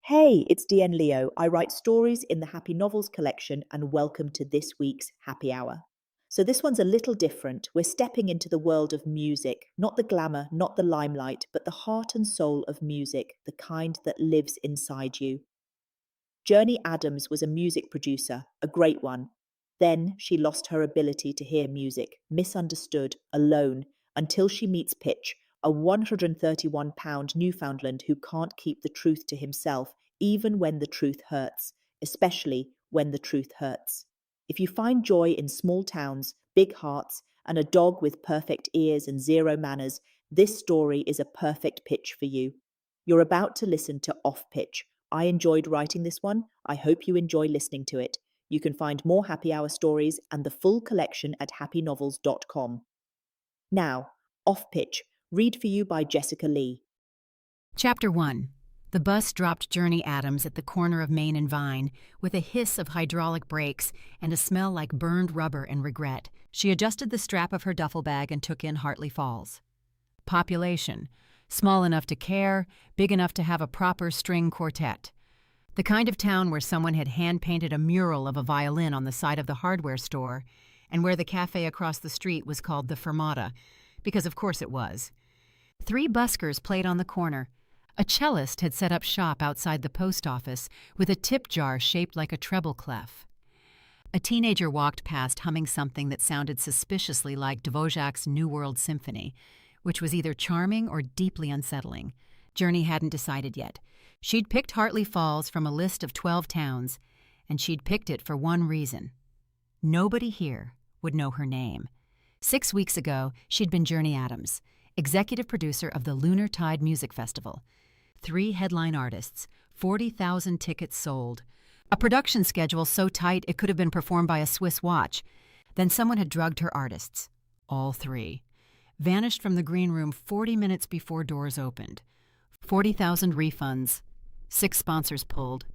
Hey, it's DN Leo. I write stories in the Happy Novels collection, and welcome to this week's Happy Hour. So, this one's a little different. We're stepping into the world of music, not the glamour, not the limelight, but the heart and soul of music, the kind that lives inside you. Journey Adams was a music producer, a great one. Then she lost her ability to hear music, misunderstood, alone, until she meets Pitch, a 131-pound Newfoundland who can't keep the truth to himself, even when the truth hurts, especially when the truth hurts. If you find joy in small towns, big hearts, and a dog with perfect ears and zero manners, this story is a perfect pitch for you. You're about to listen to Off Pitch. I enjoyed writing this one. I hope you enjoy listening to it. You can find more Happy Hour stories and the full collection at happynovels.com. Now, Off Pitch, read for you by Jessica Lee. Chapter 1. The bus dropped Journey Adams at the corner of Main and Vine with a hiss of hydraulic brakes and a smell like burned rubber and regret. She adjusted the strap of her duffel bag and took in Hartley Falls. Population: small enough to care, big enough to have a proper string quartet. The kind of town where someone had hand-painted a mural of a violin on the side of the hardware store, and where the cafe across the street was called the Fermata, because of course it was. 3 buskers played on the corner. A cellist had set up shop outside the post office with a tip jar shaped like a treble clef. A teenager walked past humming something that sounded suspiciously like Dvorak's New World Symphony, which was either charming or deeply unsettling. Journey hadn't decided yet. She'd picked Hartley Falls from a list of 12 towns, and she'd picked it for one reason. Nobody here would know her name. 6 weeks ago, she'd been Journey Adams, executive producer of the Lunar Tide Music Festival. 3 headline artists, 40,000 tickets sold. A production schedule so tight it could have been performed by a Swiss watch. Then someone had drugged her artists. All 3. Vanished from the green room 40 minutes before doors opened. 40,000 refunds. 6 sponsors pulled.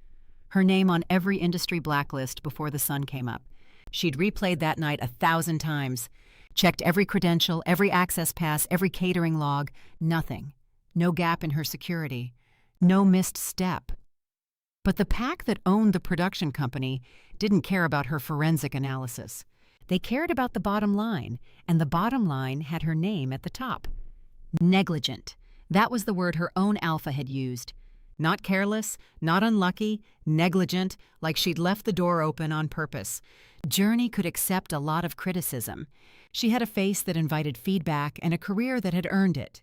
Her name on every industry blacklist before the sun came up. She'd replayed that night 1,000 times. Checked every credential, every access pass, every catering log. Nothing. No gap in her security. No missed step. But the pack that owned the production company didn't care about her forensic analysis. They cared about the bottom line, and the bottom line had her name at the top. Negligent. That was the word her own alpha had used. Not careless, not unlucky, negligent, like she'd left the door open on purpose. Journey could accept a lot of criticism. She had a face that invited feedback and a career that had earned it.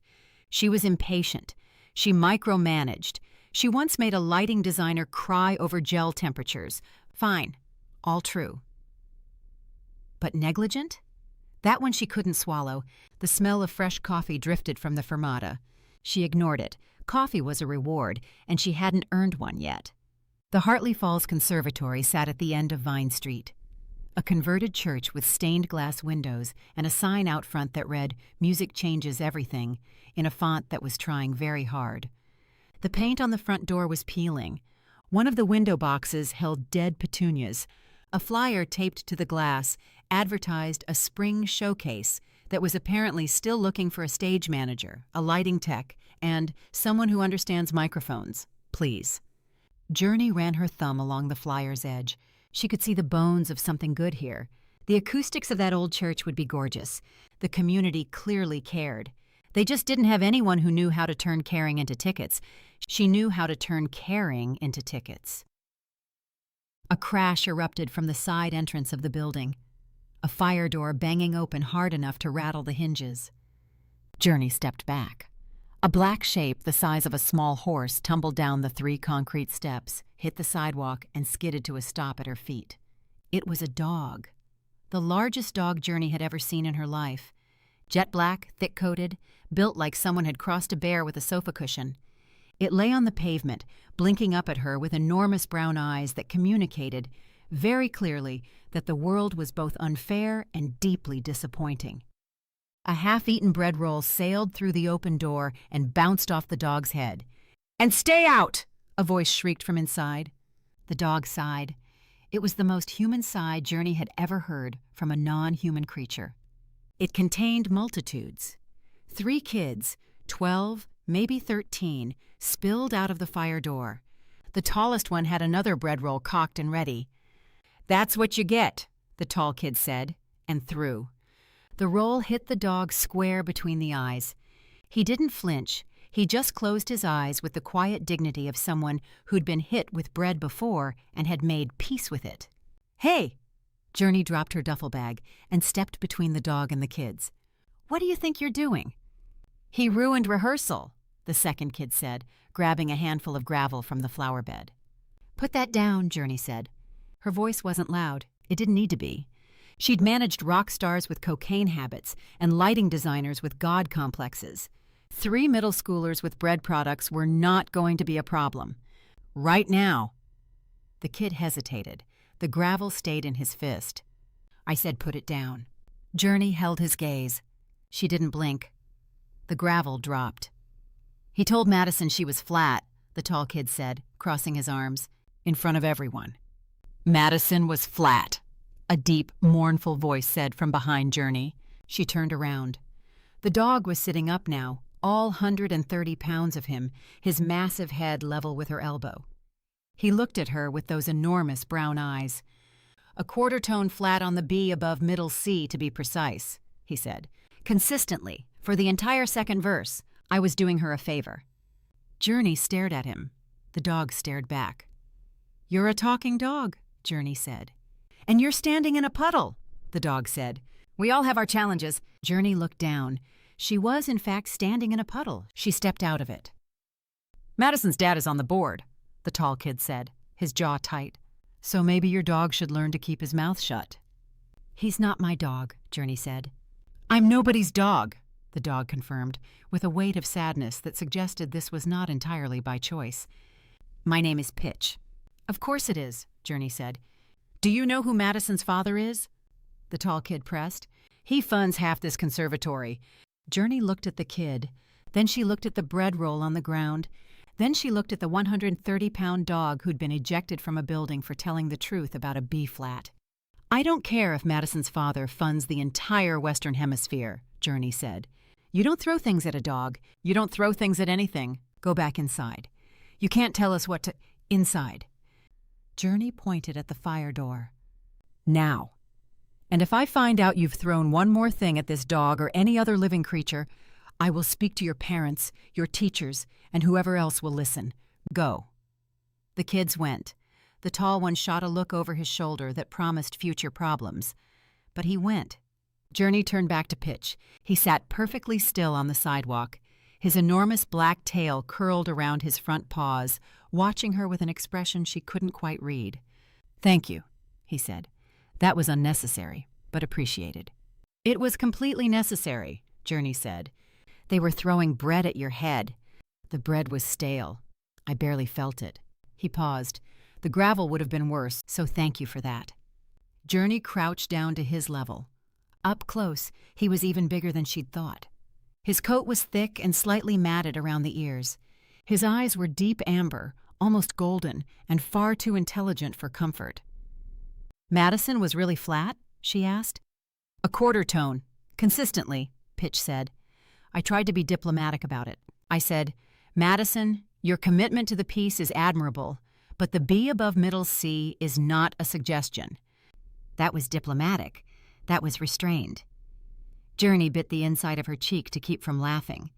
She was impatient. She micromanaged. She once made a lighting designer cry over gel temperatures. Fine. All true. But negligent? That one she couldn't swallow. The smell of fresh coffee drifted from the Fermata. She ignored it. Coffee was a reward, and she hadn't earned one yet. The Hartley Falls Conservatory sat at the end of Vine Street. A converted church with stained glass windows and a sign out front that read, "Music changes everything," in a font that was trying very hard. The paint on the front door was peeling. One of the window boxes held dead petunias. A flyer taped to the glass advertised a spring showcase that was apparently still looking for a stage manager, a lighting tech, and someone who understands microphones. Please. Journey ran her thumb along the flyer's edge. She could see the bones of something good here. The acoustics of that old church would be gorgeous. The community clearly cared. They just didn't have anyone who knew how to turn caring into tickets. She knew how to turn caring into tickets. A crash erupted from the side entrance of the building. A fire door banging open hard enough to rattle the hinges. Journey stepped back. A black shape the size of a small horse tumbled down the 3 concrete steps, hit the sidewalk, and skidded to a stop at her feet. It was a dog. The largest dog Journey had ever seen in her life. Jet black, thick-coated, built like someone had crossed a bear with a sofa cushion. It lay on the pavement, blinking up at her with enormous brown eyes that communicated very clearly that the world was both unfair and deeply disappointing. A half-eaten bread roll sailed through the open door and bounced off the dog's head. "And stay out!" a voice shrieked from inside. The dog sighed. It was the most human sigh Journey had ever heard from a non-human creature. It contained multitudes. 3 kids, 12, maybe 13, spilled out of the fire door. The tallest one had another bread roll cocked and ready. "That's what you get," the tall kid said, and threw. The roll hit the dog square between the eyes. He didn't flinch. He just closed his eyes with the quiet dignity of someone who'd been hit with bread before and had made peace with it. "Hey!" Journey dropped her duffel bag and stepped between the dog and the kids. "What do you think you're doing?" "He ruined rehearsal," the second kid said, grabbing a handful of gravel from the flower bed. "Put that down," Journey said. Her voice wasn't loud. It didn't need to be. She'd managed rock stars with cocaine habits and lighting designers with god complexes. 3 middle schoolers with bread products were not going to be a problem. Right now. The kid hesitated. The gravel stayed in his fist. I said, "Put it down." Journey held his gaze. She didn't blink. The gravel dropped. "He told Madison she was flat," the tall kid said, crossing his arms, in front of everyone. "Madison was flat," a deep, mournful voice said from behind Journey. She turned around. The dog was sitting up now, all 130 pounds of him, his massive head level with her elbow. He looked at her with those enormous brown eyes. "A quarter tone flat on the B above middle C, to be precise," he said. "Consistently, for the entire second verse, I was doing her a favor." Journey stared at him. The dog stared back. "You're a talking dog," Journey said. "And you're standing in a puddle," the dog said. "We all have our challenges." Journey looked down. She was, in fact, standing in a puddle. She stepped out of it. "Madison's dad is on the board," the tall kid said, his jaw tight. "So maybe your dog should learn to keep his mouth shut." "He's not my dog," Journey said. "I'm nobody's dog," the dog confirmed, with a weight of sadness that suggested this was not entirely by choice. "My name is Pitch." "Of course it is," Journey said. "Do you know who Madison's father is?" the tall kid pressed. "He funds half this conservatory." Journey looked at the kid. Then she looked at the bread roll on the ground. Then she looked at the 130-pound dog who'd been ejected from a building for telling the truth about a B-flat. "I don't care if Madison's father funds the entire Western Hemisphere," Journey said. "You don't throw things at a dog. You don't throw things at anything. Go back inside. You can't tell us what to— Inside." Journey pointed at the fire door. "Now. And if I find out you've thrown one more thing at this dog or any other living creature, I will speak to your parents, your teachers, and whoever else will listen. Go." The kids went. The tall one shot a look over his shoulder that promised future problems. But he went. Journey turned back to Pitch. He sat perfectly still on the sidewalk. His enormous black tail curled around his front paws, watching her with an expression she couldn't quite read. "Thank you," he said. "That was unnecessary, but appreciated." "It was completely necessary," Journey said. "They were throwing bread at your head. The bread was stale. I barely felt it." He paused. "The gravel would have been worse, so thank you for that." Journey crouched down to his level. Up close, he was even bigger than she'd thought. His coat was thick and slightly matted around the ears. His eyes were deep amber, almost golden, and far too intelligent for comfort. "Madison was really flat?" she asked. "A quarter tone, consistently," Pitch said. I tried to be diplomatic about it. I said, "Madison, your commitment to the piece is admirable, but the B above middle C is not a suggestion." That was diplomatic. That was restrained. Journey bit the inside of her cheek to keep from laughing.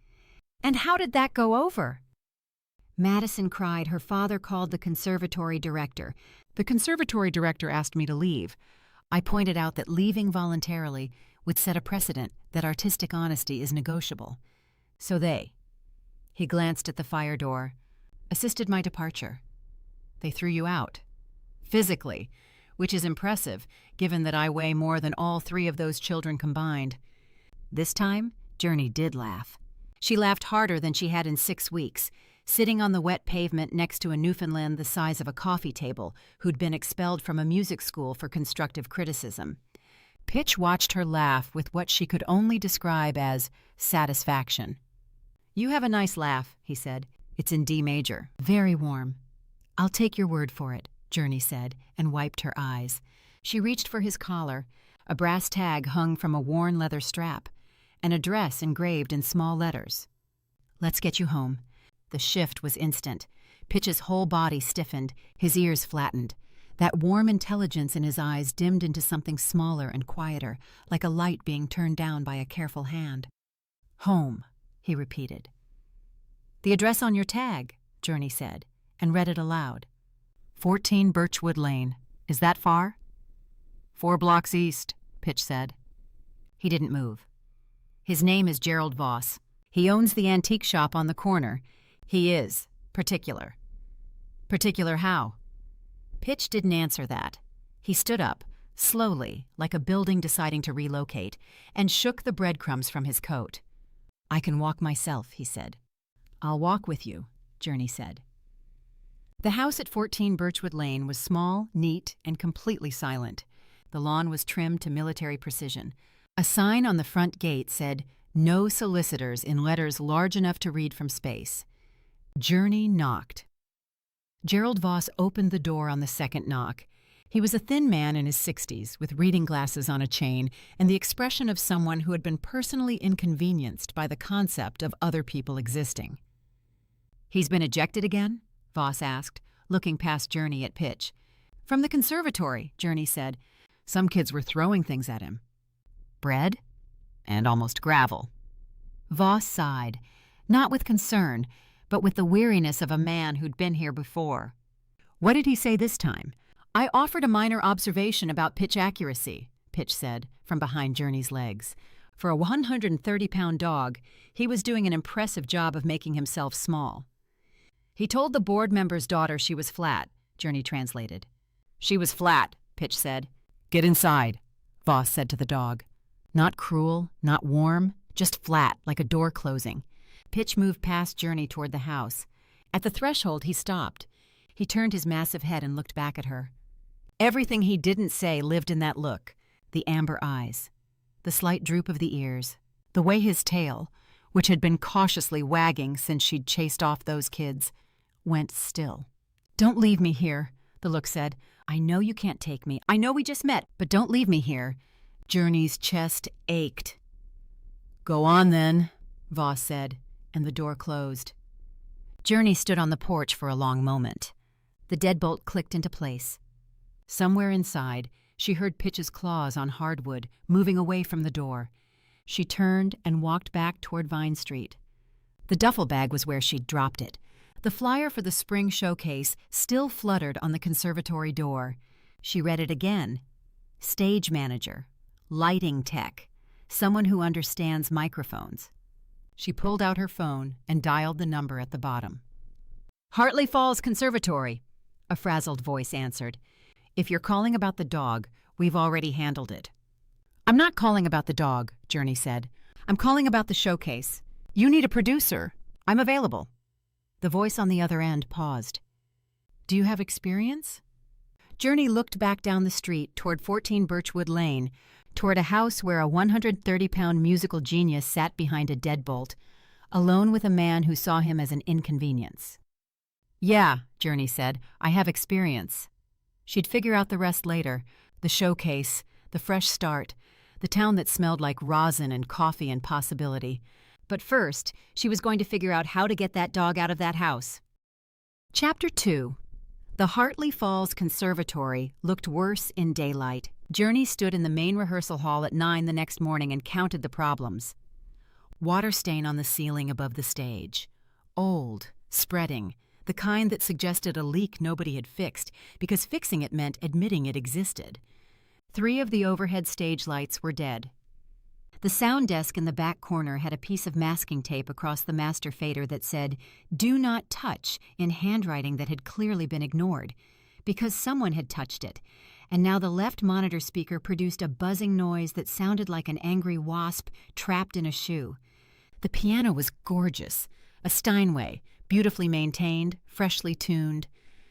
"And how did that go over?" Madison cried her father called the conservatory director. The conservatory director asked me to leave. I pointed out that leaving voluntarily would set a precedent that artistic honesty is negotiable. So he glanced at the fire door, assisted my departure. They threw you out. Physically, which is impressive given that I weigh more than all 3 of those children combined. This time, Journey did laugh. She laughed harder than she had in 6 weeks, sitting on the wet pavement next to a Newfoundland the size of a coffee table who'd been expelled from a music school for constructive criticism. Pitch watched her laugh with what she could only describe as satisfaction. "You have a nice laugh," he said. "It's in D major. Very warm." "I'll take your word for it," Journey said, and wiped her eyes. She reached for his collar. A brass tag hung from a worn leather strap. An address engraved in small letters. "Let's get you home." The shift was instant. Pitch's whole body stiffened, his ears flattened. That warm intelligence in his eyes dimmed into something smaller and quieter, like a light being turned down by a careful hand. "Home," he repeated. "The address on your tag," Journey said, and read it aloud. 14 Birchwood Lane. Is that far? 4 blocks east, Pitch said. He didn't move. "His name is Gerald Voss. He owns the antique shop on the corner. He is particular." "Particular how?" Pitch didn't answer that. He stood up, slowly, like a building deciding to relocate, and shook the breadcrumbs from his coat. "I can walk myself," he said. "I'll walk with you," Journey said. The house at 14 Birchwood Lane was small, neat, and completely silent. The lawn was trimmed to military precision. A sign on the front gate said, "No solicitors," in letters large enough to read from space. Journey knocked. Gerald Voss opened the door on the second knock. He was a thin man in his 60s, with reading glasses on a chain and the expression of someone who had been personally inconvenienced by the concept of other people existing. "He's been ejected again?" Voss asked, looking past Journey at Pitch. "From the conservatory," Journey said. "Some kids were throwing things at him. Bread? And almost gravel." Voss sighed, not with concern, but with the weariness of a man who'd been here before. "What did he say this time?" "I offered a minor observation about pitch accuracy," Pitch said, from behind Journey's legs. For a 130-pound dog, he was doing an impressive job of making himself small. "He told the board member's daughter she was flat," Journey translated. "She was flat," Pitch said. "Get inside," Voss said to the dog. Not cruel, not warm, just flat, like a door closing. Pitch moved past Journey toward the house. At the threshold, he stopped. He turned his massive head and looked back at her. Everything he didn't say lived in that look, the amber eyes, the slight droop of the ears, the way his tail, which had been cautiously wagging since she'd chased off those kids, went still. "Don't leave me here," the look said. "I know you can't take me. I know we just met, but don't leave me here." Journey's chest ached. "Go on, then," Voss said, and the door closed. Journey stood on the porch for a long moment. The deadbolt clicked into place. Somewhere inside, she heard Pitch's claws on hardwood, moving away from the door. She turned and walked back toward Vine Street. The duffel bag was where she'd dropped it. The flyer for the spring showcase still fluttered on the conservatory door. She read it again. Stage manager, lighting tech, someone who understands microphones. She pulled out her phone and dialed the number at the bottom. "Hartley Falls Conservatory," a frazzled voice answered. "If you're calling about the dog, we've already handled it." "I'm not calling about the dog," Journey said. "I'm calling about the showcase. You need a producer. I'm available." The voice on the other end paused. "Do you have experience?" Journey looked back down the street toward 14 Birchwood Lane, toward a house where a 130-pound musical genius sat behind a deadbolt, alone with a man who saw him as an inconvenience. "Yeah," Journey said, "I have experience." She'd figure out the rest later, the showcase, the fresh start, the town that smelled like rosin and coffee and possibility. But first, she was going to figure out how to get that dog out of that house. Chapter 2. The Hartley Falls Conservatory looked worse in daylight. Journey stood in the main rehearsal hall at 9 the next morning and counted the problems. Water stain on the ceiling above the stage. Old, spreading, the kind that suggested a leak nobody had fixed, because fixing it meant admitting it existed. 3 of the overhead stage lights were dead. The sound desk in the back corner had a piece of masking tape across the master fader that said, "Do not touch," in handwriting that had clearly been ignored, because someone had touched it, and now the left monitor speaker produced a buzzing noise that sounded like an angry wasp trapped in a shoe. The piano was gorgeous, a Steinway, beautifully maintained, freshly tuned.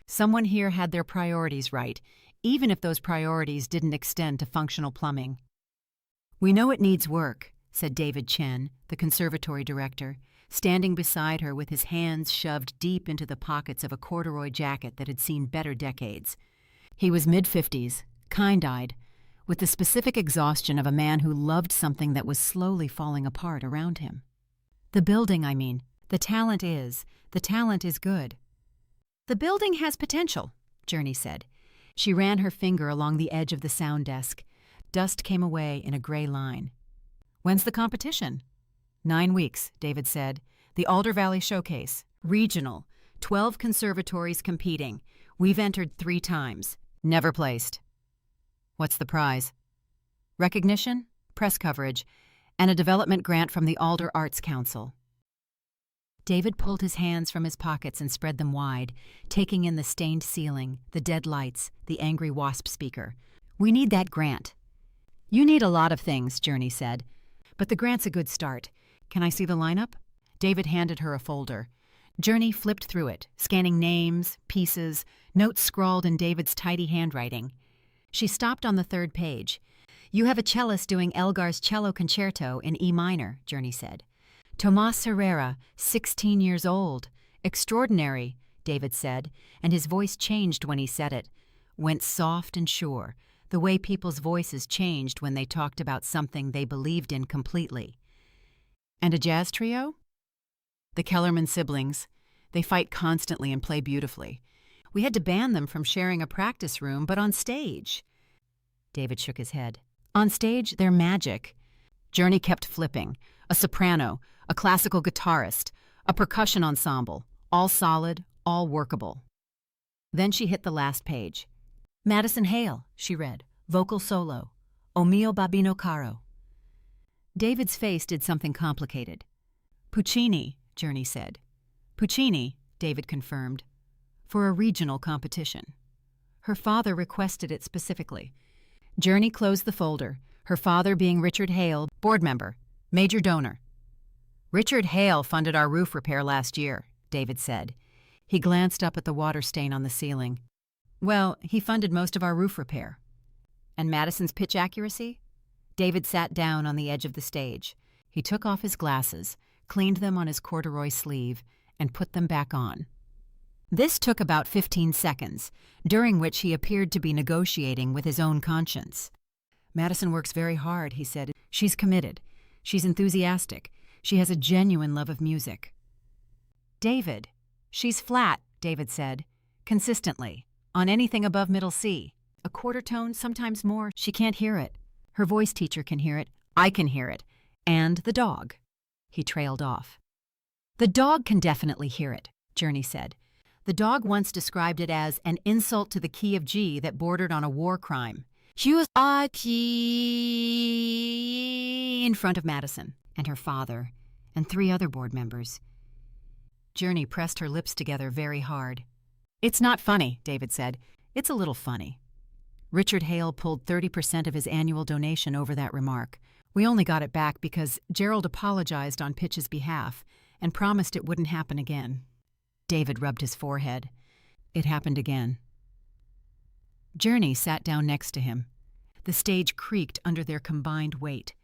Someone here had their priorities right, even if those priorities didn't extend to functional plumbing. "We know it needs work," said David Chen, the conservatory director, standing beside her with his hands shoved deep into the pockets of a corduroy jacket that had seen better decades. He was mid-50s, kind-eyed, with the specific exhaustion of a man who loved something that was slowly falling apart around him. "The building, I mean. The talent is good." "The building has potential," Journey said. She ran her finger along the edge of the sound desk. Dust came away in a gray line. "When's the competition?" 9 weeks, David said. "The Alder Valley Showcase. Regional. 12 conservatories competing. We've entered 3 times. Never placed." "What's the prize?" "Recognition, press coverage, and a development grant from the Alder Arts Council." David pulled his hands from his pockets and spread them wide, taking in the stained ceiling, the dead lights, the angry wasp speaker. "We need that grant." "You need a lot of things," Journey said. "But the grant's a good start. Can I see the lineup?" David handed her a folder. Journey flipped through it, scanning names, pieces, notes scrawled in David's tidy handwriting. She stopped on the 3rd page. "You have a cellist doing Elgar's cello concerto in E minor," Journey said. "Tomas Herrera, 16 years old. Extraordinary," David said, and his voice changed when he said it. Went soft and sure, the way people's voices changed when they talked about something they believed in completely. "And a jazz trio?" "The Kellerman siblings. They fight constantly and play beautifully. We had to ban them from sharing a practice room, but on stage—" David shook his head. "On stage, they're magic." Journey kept flipping. A soprano, a classical guitarist, a percussion ensemble, all solid, all workable. Then she hit the last page. "Madison Hale," she read, "vocal solo. O mio babino caro." David's face did something complicated. "Puccini," Journey said. "Puccini," David confirmed, "for a regional competition." Her father requested it specifically. Journey closed the folder, her father being Richard Hale, board member, major donor. "Richard Hale funded our roof repair last year," David said. He glanced up at the water stain on the ceiling. "Well, he funded most of our roof repair." "And Madison's pitch accuracy?" David sat down on the edge of the stage. He took off his glasses, cleaned them on his corduroy sleeve, and put them back on. This took about 15 seconds, during which he appeared to be negotiating with his own conscience. "Madison works very hard," he said. "She's committed. She's enthusiastic. She has a genuine love of music." "David, she's flat," David said. "Consistently. On anything above middle C. A quarter tone, sometimes more. She can't hear it. Her voice teacher can hear it. I can hear it. And the dog." He trailed off. "The dog can definitely hear it," Journey said. "The dog once described it as an insult to the key of G that bordered on a war crime. She was in front of Madison and her father and 3 other board members." Journey pressed her lips together very hard. "It's not funny," David said. "It's a little funny." Richard Hale pulled 30% of his annual donation over that remark. "We only got it back because Gerald apologized on Pitch's behalf and promised it wouldn't happen again." David rubbed his forehead. It happened again. Journey sat down next to him. The stage creaked under their combined weight.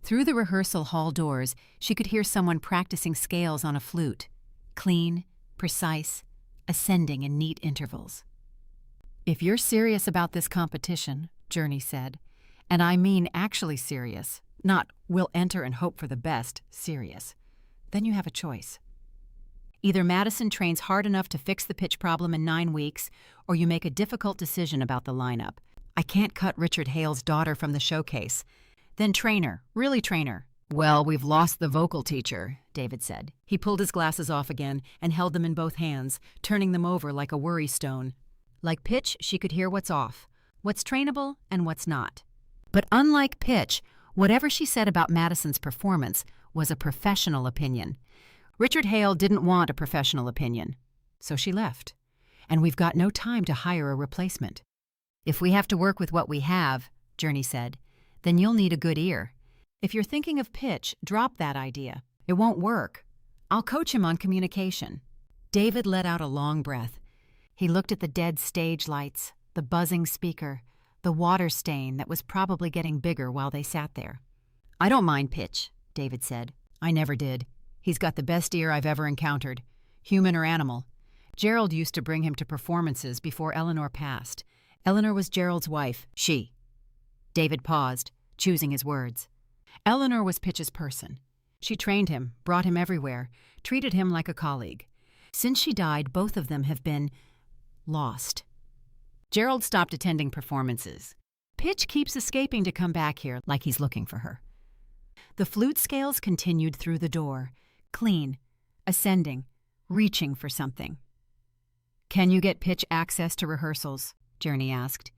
Through the rehearsal hall doors, she could hear someone practicing scales on a flute. Clean, precise, ascending in neat intervals. "If you're serious about this competition," Journey said, "and I mean actually serious, not we'll enter and hope for the best, serious, then you have a choice. Either Madison trains hard enough to fix the pitch problem in 9 weeks, or you make a difficult decision about the lineup. I can't cut Richard Hale's daughter from the showcase. Then train her, really train her." "Well, we've lost the vocal teacher," David said. He pulled his glasses off again and held them in both hands, turning them over like a worry stone. Like Pitch, she could hear what's off, what's trainable and what's not. But unlike Pitch, whatever she said about Madison's performance was a professional opinion. Richard Hale didn't want a professional opinion, so she left. And we've got no time to hire a replacement. "If we have to work with what we have," Journey said, "then you'll need a good ear. If you're thinking of Pitch, drop that idea. It won't work. I'll coach him on communication." David let out a long breath. He looked at the dead stage lights, the buzzing speaker, the water stain that was probably getting bigger while they sat there. "I don't mind Pitch," David said. "I never did. He's got the best ear I've ever encountered, human or animal. Gerald used to bring him to performances before Eleanor passed. Eleanor was Gerald's wife, she." David paused, choosing his words. "Eleanor was Pitch's person. She trained him, brought him everywhere, treated him like a colleague. Since she died, both of them have been lost. Gerald stopped attending performances. Pitch keeps escaping to come back here like he's looking for her. The flute scales continued through the door, clean, ascending, reaching for something. "Can you get Pitch access to rehearsals?" Journey asked.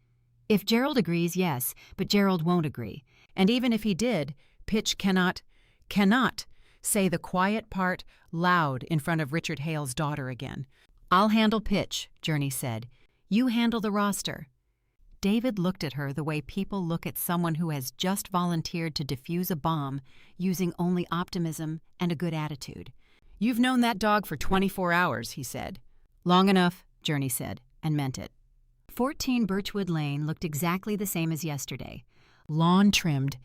If Gerald agrees, yes, but Gerald won't agree. And even if he did, Pitch cannot say the quiet part loud in front of Richard Hale's daughter again. "I'll handle Pitch," Journey said. "You handle the roster." David looked at her the way people look at someone who has just volunteered to defuse a bomb using only optimism and a good attitude. "You've known that dog for 24 hours, he said. "Long enough," Journey said, and meant it. 14 Birchwood Lane looked exactly the same as yesterday. Lawn trimmed,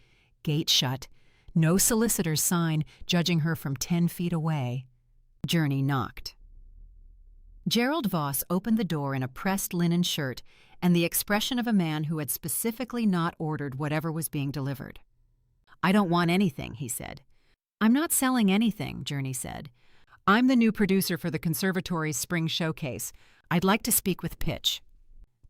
gate shut, no solicitor's sign judging her from 10 feet away. Journey knocked. Gerald Voss opened the door in a pressed linen shirt and the expression of a man who had specifically not ordered whatever was being delivered. "I don't want anything," he said. "I'm not selling anything," Journey said. "I'm the new producer for the conservatory's spring showcase. I'd like to speak with Pitch."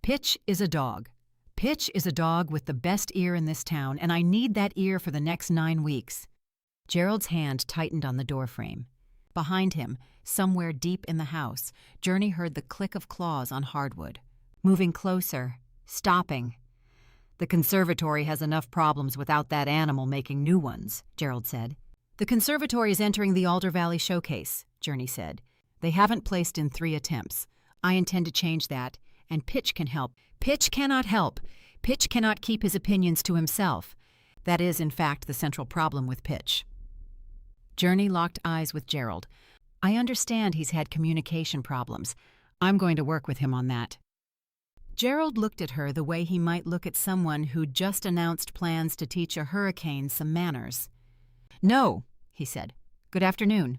"Pitch is a dog. Pitch is a dog with the best ear in this town, and I need that ear for the next 9 weeks." Gerald's hand tightened on the doorframe. Behind him, somewhere deep in the house, Journey heard the click of claws on hardwood. Moving closer, stopping. "The conservatory has enough problems without that animal making new ones," Gerald said. "The conservatory is entering the Alder Valley Showcase," Journey said. "They haven't placed in 3 attempts. I intend to change that, and Pitch can help." "Pitch cannot help. Pitch cannot keep his opinions to himself. That is, in fact, the central problem with Pitch." Journey locked eyes with Gerald. "I understand he's had communication problems. I'm going to work with him on that." Gerald looked at her the way he might look at someone who'd just announced plans to teach a hurricane some manners. "No," he said. "Good afternoon."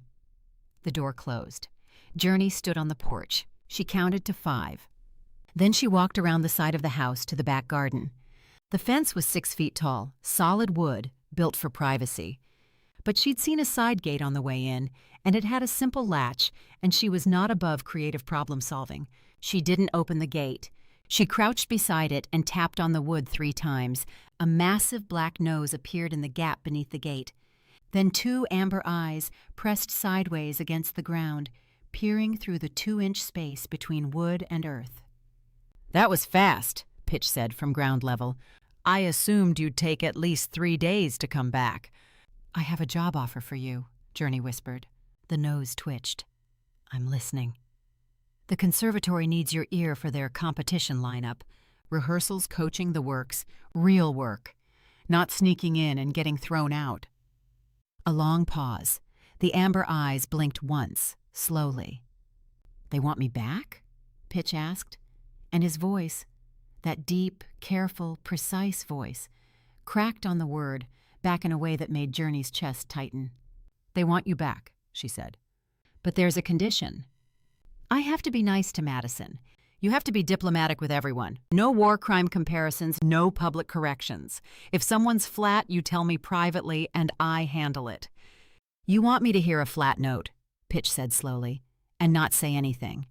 The door closed. Journey stood on the porch. She counted to 5. Then she walked around the side of the house to the back garden. The fence was 6 feet tall, solid wood, built for privacy. But she'd seen a side gate on the way in, and it had a simple latch, and she was not above creative problem-solving. She didn't open the gate. She crouched beside it and tapped on the wood 3 times. A massive black nose appeared in the gap beneath the gate. Then 2 amber eyes pressed sideways against the ground, peering through the 2-inch space between wood and earth. "That was fast," Pitch said from ground level. "I assumed you'd take at least 3 days to come back." "I have a job offer for you," Journey whispered. The nose twitched. "I'm listening." "The conservatory needs your ear for their competition lineup. Rehearsals, coaching, the works. Real work. Not sneaking in and getting thrown out." A long pause. The amber eyes blinked once, slowly. "They want me back?" Pitch asked. And his voice, that deep, careful, precise voice, cracked on the word, back in a way that made Journey's chest tighten. "They want you back," she said. "But there's a condition. I have to be nice to Madison. You have to be diplomatic with everyone. No war crime comparisons, no public corrections. If someone's flat, you tell me privately, and I handle it." "You want me to hear a flat note," Pitch said slowly, "and not say anything.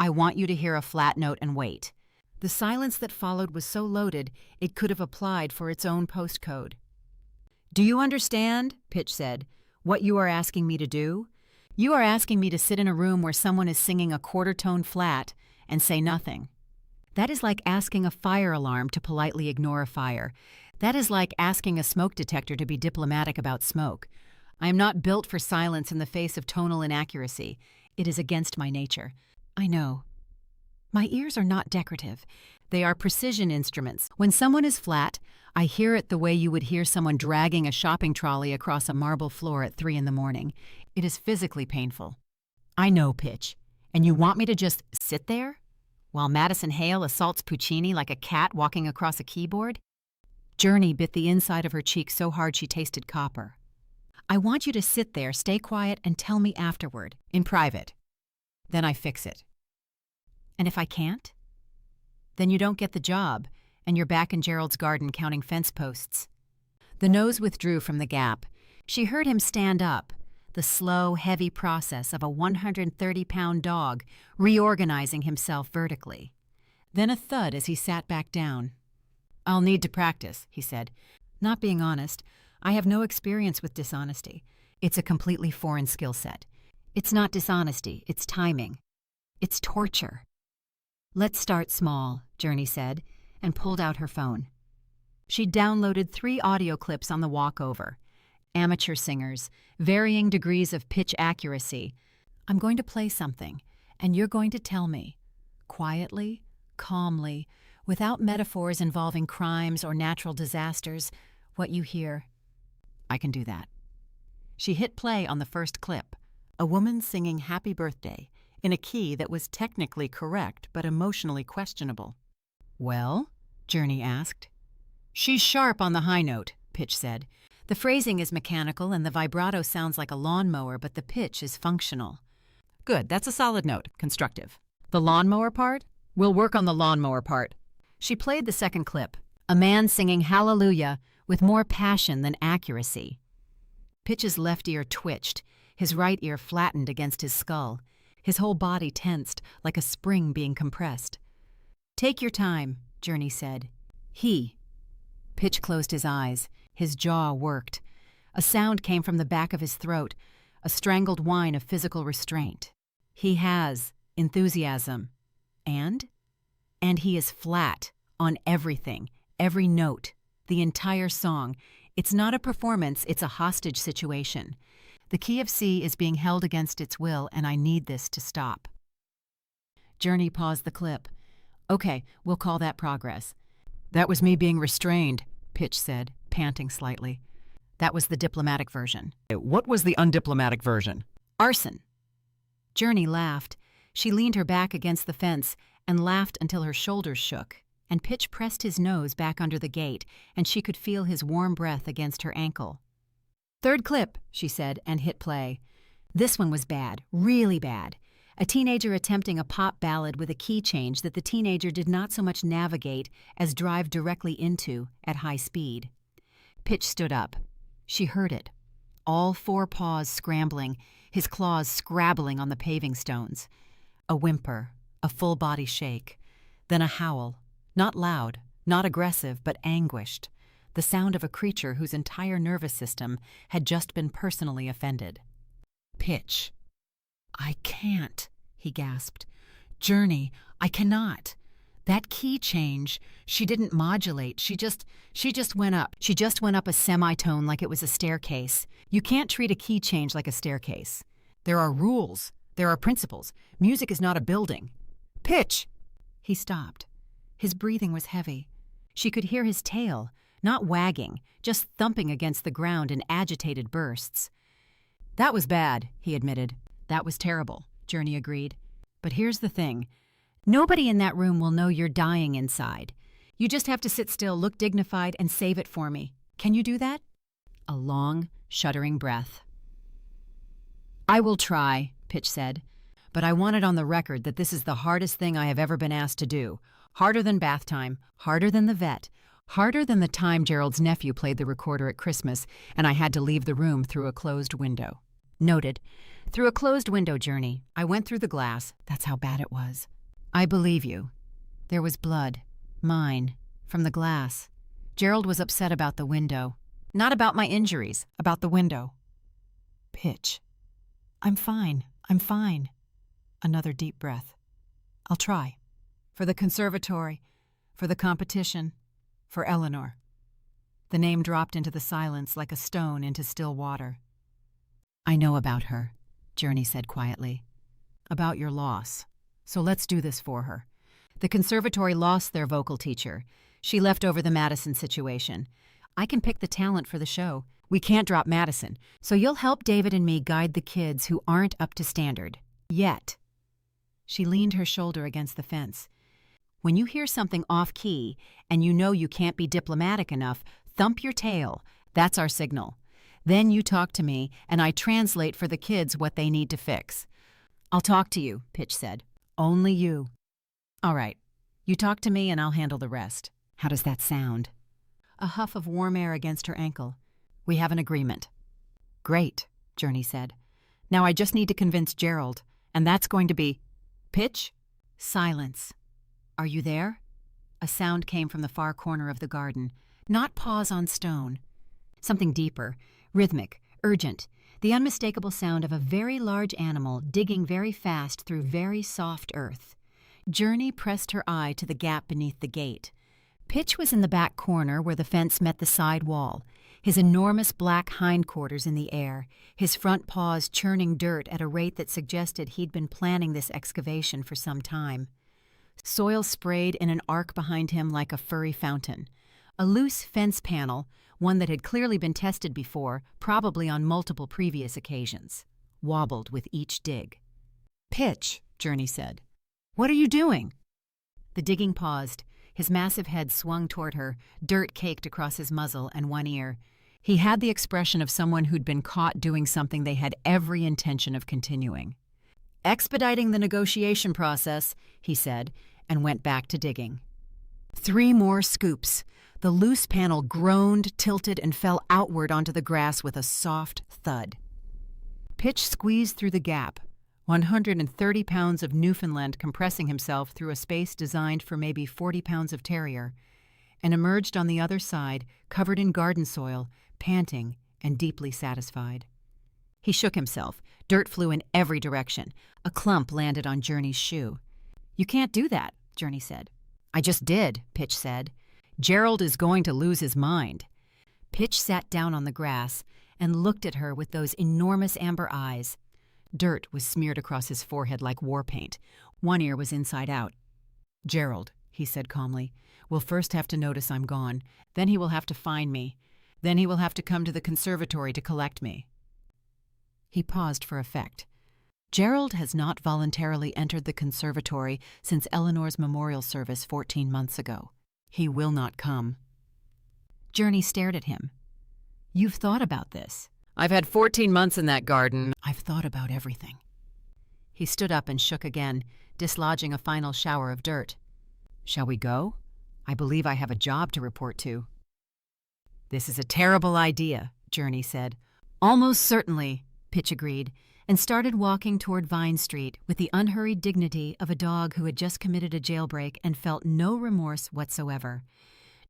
I want you to hear a flat note and wait." The silence that followed was so loaded, it could have applied for its own postcode. "Do you understand," Pitch said, "what you are asking me to do? You are asking me to sit in a room where someone is singing a quarter-tone flat and say nothing. That is like asking a fire alarm to politely ignore a fire. That is like asking a smoke detector to be diplomatic about smoke. I am not built for silence in the face of tonal inaccuracy. It is against my nature. I know. My ears are not decorative. They are precision instruments. When someone is flat, I hear it the way you would hear someone dragging a shopping trolley across a marble floor at 3 in the morning. It is physically painful." "I know, Pitch. And you want me to just sit there while Madison Hale assaults Puccini like a cat walking across a keyboard?" Journey bit the inside of her cheek so hard she tasted copper. "I want you to sit there, stay quiet, and tell me afterward, in private. Then I fix it. And if I can't? Then you don't get the job, and you're back in Gerald's garden counting fence posts." The nose withdrew from the gap. She heard him stand up. the slow, heavy process of a 130-pound dog reorganizing himself vertically. Then a thud as he sat back down. "I'll need to practice," he said. "Not being honest, I have no experience with dishonesty. It's a completely foreign skill set. It's not dishonesty, it's timing. It's torture." "Let's start small," Journey said, and pulled out her phone. She downloaded 3 audio clips on the walk over. Amateur singers, varying degrees of pitch accuracy. "I'm going to play something, and you're going to tell me, quietly, calmly, without metaphors involving crimes or natural disasters, what you hear." "I can do that." She hit play on the first clip, a woman singing Happy Birthday in a key that was technically correct but emotionally questionable. "Well?" Journey asked. "She's sharp on the high note," Pitch said. "The phrasing is mechanical and the vibrato sounds like a lawnmower, but the pitch is functional." "Good, that's a solid note, constructive. The lawnmower part? We'll work on the lawnmower part." She played the second clip, a man singing Hallelujah with more passion than accuracy. Pitch's left ear twitched, his right ear flattened against his skull, his whole body tensed like a spring being compressed. "Take your time," Journey said. "He." Pitch closed his eyes. His jaw worked. A sound came from the back of his throat, a strangled whine of physical restraint. "He has enthusiasm. And he is flat on everything, every note, the entire song. It's not a performance, it's a hostage situation. The key of C is being held against its will, and I need this to stop." Journey paused the clip. "Okay, we'll call that progress." "That was me being restrained," Pitch said, panting slightly. "That was the diplomatic version." "What was the undiplomatic version?" "Arson." Journey laughed. She leaned her back against the fence and laughed until her shoulders shook, and Pitch pressed his nose back under the gate, and she could feel his warm breath against her ankle. "Third clip," she said, and hit play. This one was bad, really bad. A teenager attempting a pop ballad with a key change that the teenager did not so much navigate as drive directly into at high speed. Pitch stood up. She heard it. All 4 paws scrambling, his claws scrabbling on the paving stones. A whimper, a full body shake, then a howl, not loud, not aggressive, but anguished, the sound of a creature whose entire nervous system had just been personally offended. "Pitch." "I can't," he gasped. "Journey, I cannot. That key change, she didn't modulate, she just went up. She just went up a semitone like it was a staircase. You can't treat a key change like a staircase. There are rules, there are principles. Music is not a building." "Pitch!" He stopped. His breathing was heavy. She could hear his tail, not wagging, just thumping against the ground in agitated bursts. "That was bad," he admitted. "That was terrible," Journey agreed. "But here's the thing. Nobody in that room will know you're dying inside. You just have to sit still, look dignified, and save it for me. Can you do that?" A long, shuddering breath. "I will try," Pitch said. "But I want it on the record that this is the hardest thing I have ever been asked to do. Harder than bath time, harder than the vet, harder than the time Gerald's nephew played the recorder at Christmas and I had to leave the room through a closed window." Noted. "Through a closed window, Journey. I went through the glass. That's how bad it was." "I believe you." There was blood. Mine. From the glass. Gerald was upset about the window. Not about my injuries, about the window. "Pitch." I'm fine. Another deep breath. "I'll try. For the conservatory, for the competition, for Eleanor." The name dropped into the silence like a stone into still water. "I know about her," Journey said quietly. "About your loss. So let's do this for her. The conservatory lost their vocal teacher. She left over the Madison situation. I can pick the talent for the show. We can't drop Madison, so you'll help David and me guide the kids who aren't up to standard. Yet." She leaned her shoulder against the fence. "When you hear something off-key and you know you can't be diplomatic enough, thump your tail. That's our signal. Then you talk to me, and I translate for the kids what they need to fix." "I'll talk to you," Pitch said. "Only you." "All right. You talk to me and I'll handle the rest. How does that sound?" A huff of warm air against her ankle. "We have an agreement." "Great," Journey said. Now I just need to convince Gerald, and that's going to be... Pitch? Silence. Are you there? A sound came from the far corner of the garden, not paws on stone. Something deeper, rhythmic, urgent, the unmistakable sound of a very large animal digging very fast through very soft earth. Journey pressed her eye to the gap beneath the gate. Pitch was in the back corner where the fence met the side wall, his enormous black hindquarters in the air, his front paws churning dirt at a rate that suggested he'd been planning this excavation for some time. Soil sprayed in an arc behind him like a furry fountain. A loose fence panel, one that had clearly been tested before, probably on multiple previous occasions, wobbled with each dig. "Pitch," Journey said. "What are you doing?" The digging paused. His massive head swung toward her, dirt caked across his muzzle and one ear. He had the expression of someone who'd been caught doing something they had every intention of continuing. "Expediting the negotiation process," he said, and went back to digging. 3 more scoops. The loose panel groaned, tilted, and fell outward onto the grass with a soft thud. Pitch squeezed through the gap, 130 pounds of Newfoundland compressing himself through a space designed for maybe 40 pounds of terrier, and emerged on the other side, covered in garden soil, panting and deeply satisfied. He shook himself. Dirt flew in every direction. A clump landed on Journey's shoe. "You can't do that," Journey said. "I just did," Pitch said. "Gerald is going to lose his mind." Pitch sat down on the grass and looked at her with those enormous amber eyes. Dirt was smeared across his forehead like war paint. One ear was inside out. "Gerald," he said calmly, "will first have to notice I'm gone. Then he will have to find me. Then he will have to come to the conservatory to collect me." He paused for effect. "Gerald has not voluntarily entered the conservatory since Eleanor's memorial service 14 months ago. He will not come." Journey stared at him. "You've thought about this." "I've had 14 months in that garden. I've thought about everything." He stood up and shook again, dislodging a final shower of dirt. "Shall we go? I believe I have a job to report to." "This is a terrible idea," Journey said. "Almost certainly," Pitch agreed, and started walking toward Vine Street with the unhurried dignity of a dog who had just committed a jailbreak and felt no remorse whatsoever.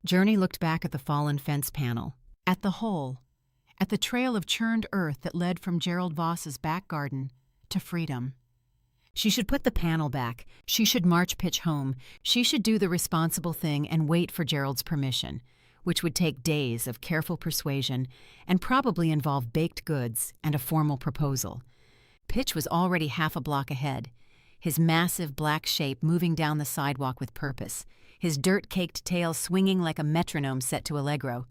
Journey looked back at the fallen fence panel, at the hole, at the trail of churned earth that led from Gerald Voss's back garden to freedom. She should put the panel back. She should march Pitch home. She should do the responsible thing and wait for Gerald's permission, which would take days of careful persuasion and probably involve baked goods and a formal proposal. Pitch was already half a block ahead, his massive black shape moving down the sidewalk with purpose, his dirt-caked tail swinging like a metronome set to allegro.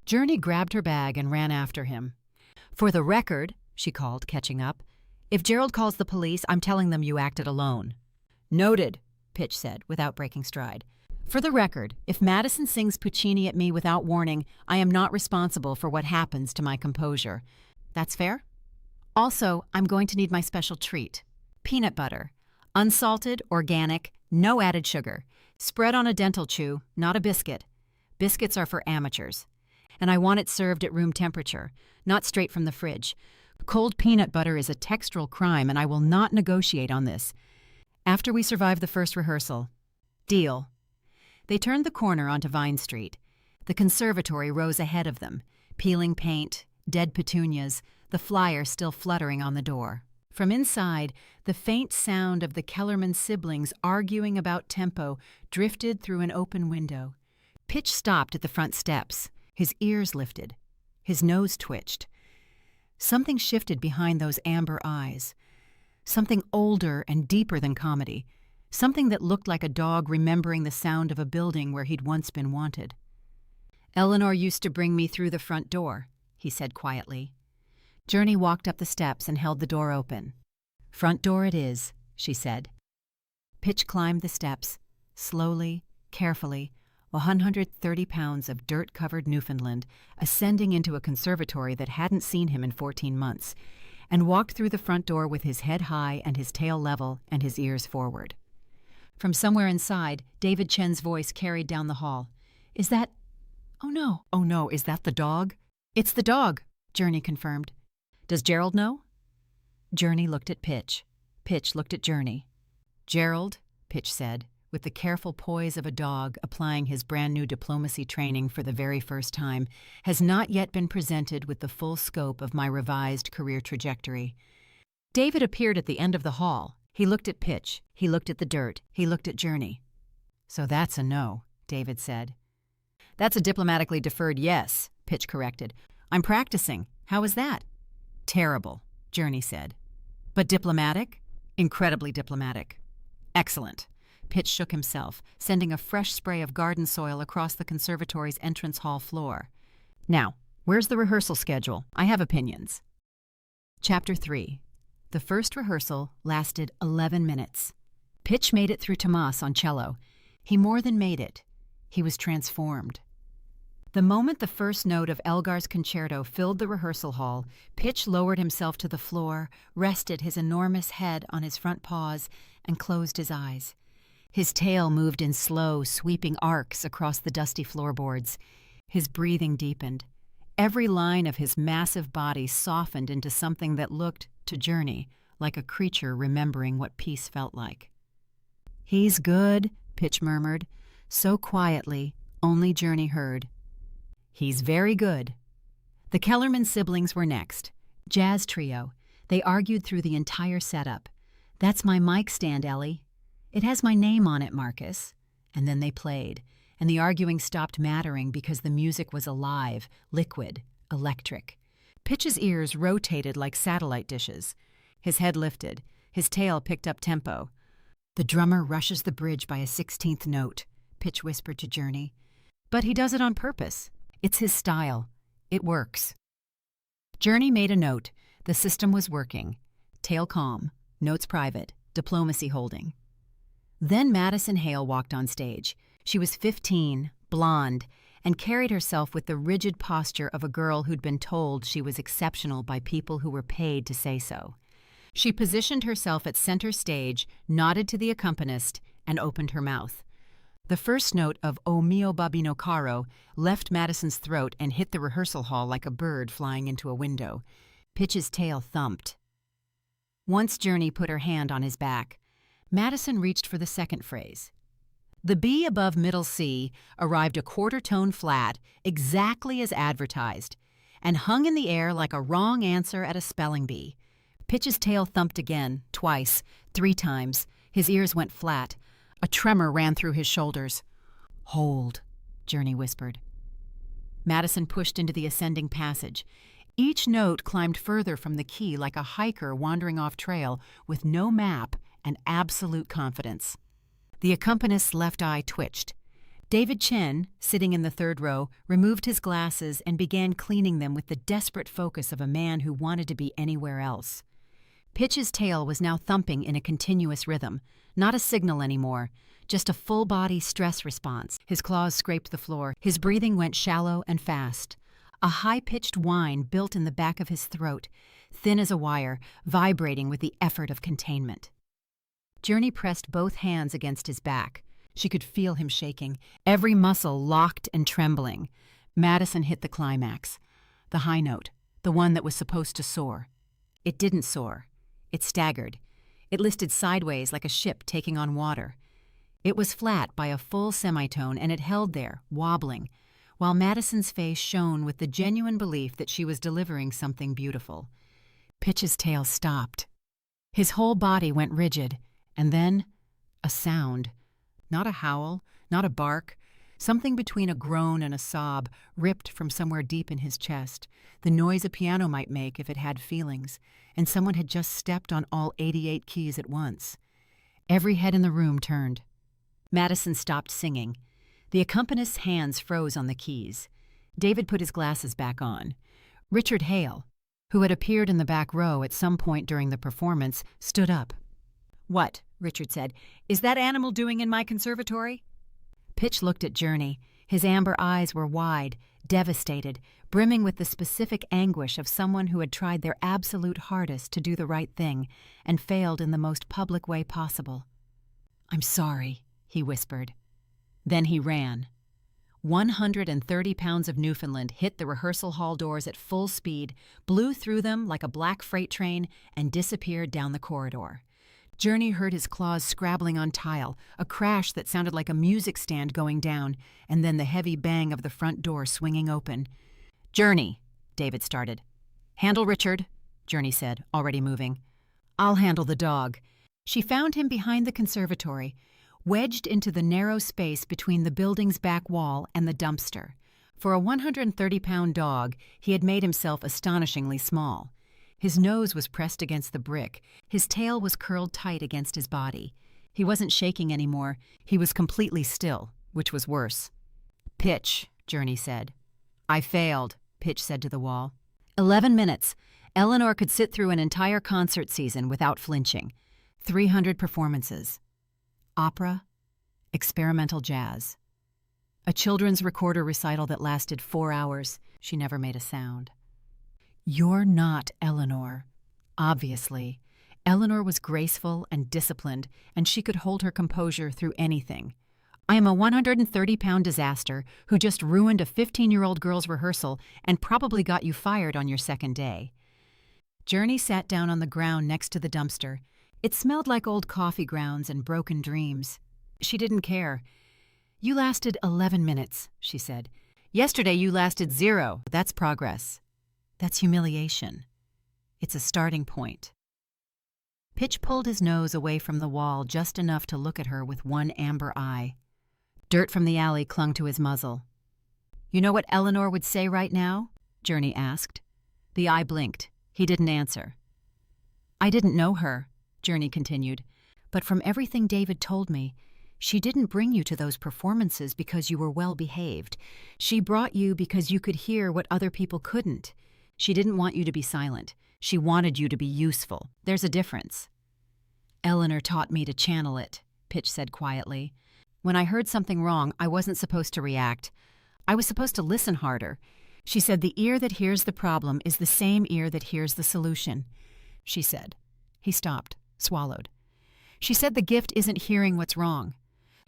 Journey grabbed her bag and ran after him. "For the record," she called, catching up, "if Gerald calls the police, I'm telling them you acted alone." "Noted," Pitch said, without breaking stride. "For the record, if Madison sings Puccini at me without warning, I am not responsible for what happens to my composure. That's fair? Also, I'm going to need my special treat. Peanut butter. Unsalted, organic, no added sugar. Spread on a dental chew, not a biscuit. Biscuits are for amateurs. And I want it served at room temperature, not straight from the fridge. Cold peanut butter is a textural crime, and I will not negotiate on this. After we survive the first rehearsal. Deal." They turned the corner onto Vine Street. The conservatory rose ahead of them, peeling paint, dead petunias, the flyer still fluttering on the door. From inside, the faint sound of the Kellerman siblings arguing about tempo drifted through an open window. Pitch stopped at the front steps, his ears lifted, his nose twitched. Something shifted behind those amber eyes. Something older and deeper than comedy. Something that looked like a dog remembering the sound of a building where he'd once been wanted. "Eleanor used to bring me through the front door," he said quietly. Journey walked up the steps and held the door open. "Front door it is," she said. Pitch climbed the steps, slowly, carefully, 130 pounds of dirt-covered Newfoundland, ascending into a conservatory that hadn't seen him in 14 months, and walked through the front door with his head high and his tail level and his ears forward. From somewhere inside, David Chen's voice carried down the hall. "Is that... oh no, is that the dog?" "It's the dog," Journey confirmed. "Does Gerald know?" Journey looked at Pitch. Pitch looked at Journey. "Gerald," Pitch said, with the careful poise of a dog applying his brand-new diplomacy training for the very first time, "has not yet been presented with the full scope of my revised career trajectory." David appeared at the end of the hall. He looked at Pitch. He looked at the dirt. He looked at Journey. "So that's a no," David said. "That's a diplomatically deferred yes," Pitch corrected. "I'm practicing. How is that?" "Terrible," Journey said. "But diplomatic?" "Incredibly diplomatic." "Excellent." Pitch shook himself, sending a fresh spray of garden soil across the conservatory's entrance hall floor. "Now, where's the rehearsal schedule? I have opinions." Chapter 3. The first rehearsal lasted 11 minutes. Pitch made it through Tomas on cello. He more than made it. He was transformed. The moment the first note of Elgar's concerto filled the rehearsal hall, Pitch lowered himself to the floor, rested his enormous head on his front paws, and closed his eyes. His tail moved in slow, sweeping arcs across the dusty floorboards. His breathing deepened. Every line of his massive body softened into something that looked, to Journey, like a creature remembering what peace felt like. "He's good," Pitch murmured, so quietly only Journey heard. "He's very good." The Kellerman siblings were next. Jazz trio. They argued through the entire setup. "That's my mic stand, Ellie." "It has my name on it, Marcus." And then they played, and the arguing stopped mattering because the music was alive, liquid, electric. Pitch's ears rotated like satellite dishes. His head lifted. His tail picked up tempo. "The drummer rushes the bridge by a 16th note," Pitch whispered to Journey. "But he does it on purpose. It's his style. It works." Journey made a note. The system was working. Tail calm, notes private, diplomacy holding. Then Madison Hale walked on stage. She was 15, blonde, and carried herself with the rigid posture of a girl who'd been told she was exceptional by people who were paid to say so. She positioned herself at center stage, nodded to the accompanist, and opened her mouth. The first note of "O mio babino caro" left Madison's throat and hit the rehearsal hall like a bird flying into a window. Pitch's tail thumped. Once Journey put her hand on his back, Madison reached for the second phrase. The B above middle C arrived a quarter tone flat, exactly as advertised, and hung in the air like a wrong answer at a spelling bee. Pitch's tail thumped again, twice, 3 times. His ears went flat. A tremor ran through his shoulders. "Hold," Journey whispered. Madison pushed into the ascending passage. Each note climbed further from the key like a hiker wandering off trail with no map and absolute confidence. The accompanist's left eye twitched. David Chen, sitting in the third row, removed his glasses and began cleaning them with the desperate focus of a man who wanted to be anywhere else. Pitch's tail was now thumping in a continuous rhythm, not a signal anymore, just a full-body stress response. His claws scraped the floor. His breathing went shallow and fast. A high-pitched whine built in the back of his throat, thin as a wire, vibrating with the effort of containment. Journey pressed both hands against his back. She could feel him shaking, every muscle locked and trembling. Madison hit the climax. The high note, the one that was supposed to soar. It didn't soar. It staggered. It listed sideways like a ship taking on water. It was flat by a full semitone, and it held there, wobbling, while Madison's face shone with the genuine belief that she was delivering something beautiful. Pitch's tail stopped. His whole body went rigid, and then a sound. Not a howl, not a bark, something between a groan and a sob, ripped from somewhere deep in his chest, the noise a piano might make if it had feelings, and someone had just stepped on all 88 keys at once. Every head in the room turned. Madison stopped singing. The accompanist's hands froze on the keys. David put his glasses back on. Richard Hale, who had appeared in the back row at some point during the performance, stood up. "What?" Richard said. "Is that animal doing in my conservatory?" Pitch looked at Journey. His amber eyes were wide, devastated, brimming with the specific anguish of someone who had tried their absolute hardest to do the right thing and failed in the most public way possible. "I'm sorry," he whispered. Then he ran. 130 pounds of Newfoundland hit the rehearsal hall doors at full speed, blew through them like a black freight train, and disappeared down the corridor. Journey heard his claws scrabbling on tile, a crash that sounded like a music stand going down, and then the heavy bang of the front door swinging open. "Journey," David started. "Handle Richard," Journey said, already moving. "I'll handle the dog." She found him behind the conservatory, wedged into the narrow space between the building's back wall and the dumpster. For a 130-pound dog, he had made himself astonishingly small. His nose was pressed against the brick. His tail was curled tight against his body. He wasn't shaking anymore. He was completely still, which was worse. "Pitch," Journey said. "I failed," Pitch said to the wall. 11 minutes. Eleanor could sit through an entire concert season without flinching. 300 performances. Opera, experimental jazz. A children's recorder recital that lasted 4 hours. She never made a sound. "You're not Eleanor." Obviously. Eleanor was graceful and disciplined, and she could hold her composure through anything. "I am a 130-pound disaster who just ruined a 15-year-old girl's rehearsal and probably got you fired on your second day." Journey sat down on the ground next to the dumpster. It smelled like old coffee grounds and broken dreams. She didn't care. "You lasted 11 minutes, she said. "Yesterday you lasted 0. That's progress. That's humiliation. It's a starting point." Pitch pulled his nose away from the wall just enough to look at her with one amber eye. Dirt from the alley clung to his muzzle. "You know what Eleanor would say right now?" Journey asked. The eye blinked. He didn't answer. "I didn't know her," Journey continued, "but from everything David told me, she didn't bring you to those performances because you were well behaved. She brought you because you could hear what other people couldn't. She didn't want you to be silent. She wanted you to be useful. There's a difference." "Eleanor taught me to channel it," Pitch said quietly. "When I heard something wrong, I wasn't supposed to react. I was supposed to listen harder. She said the ear that hears the problem is the same ear that hears the solution," she said. He stopped, swallowed. "She said the gift isn't hearing what's wrong.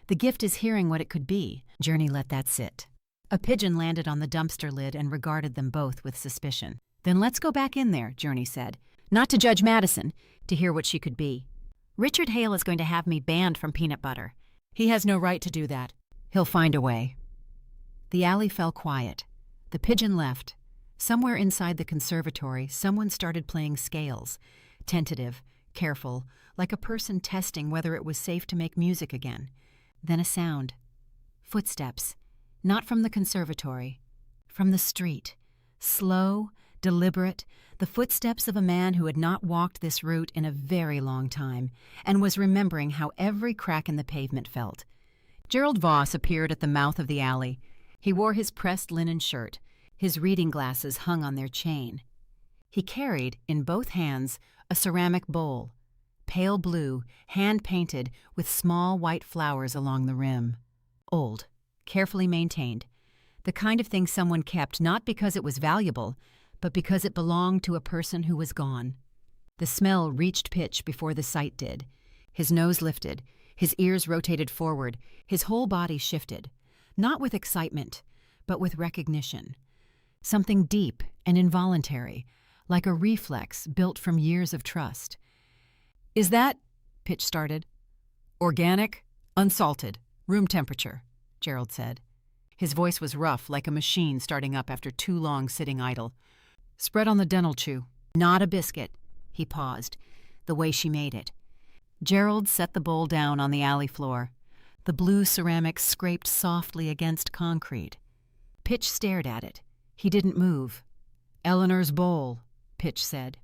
The gift is hearing what it could be." Journey let that sit. A pigeon landed on the dumpster lid and regarded them both with suspicion. "Then let's go back in there," Journey said. "Not to judge Madison, to hear what she could be. Richard Hale is going to have me banned from peanut butter. He has no right to do that. He'll find a way." The alley fell quiet. The pigeon left. Somewhere inside the conservatory, someone started playing scales. Tentative, careful, like a person testing whether it was safe to make music again. Then a sound. Footsteps. Not from the conservatory. From the street. Slow, deliberate, the footsteps of a man who had not walked this route in a very long time, and was remembering how every crack in the pavement felt. Gerald Voss appeared at the mouth of the alley. He wore his pressed linen shirt. His reading glasses hung on their chain. He carried, in both hands, a ceramic bowl, pale blue, hand-painted, with small white flowers along the rim. Old, carefully maintained, the kind of thing someone kept not because it was valuable, but because it belonged to a person who was gone. The smell reached Pitch before the sight did. His nose lifted, his ears rotated forward, his whole body shifted, not with excitement, but with recognition. Something deep and involuntary, like a reflex built from years of trust. "Is that," Pitch started. "Organic, unsalted, room temperature," Gerald said. His voice was rough, like a machine starting up after too long sitting idle. "Spread on the dental chew. Not a biscuit." He paused. "The way she made it." Gerald set the bowl down on the alley floor. The blue ceramic scraped softly against concrete. Pitch stared at it. He didn't move. "Eleanor's bowl," Pitch said.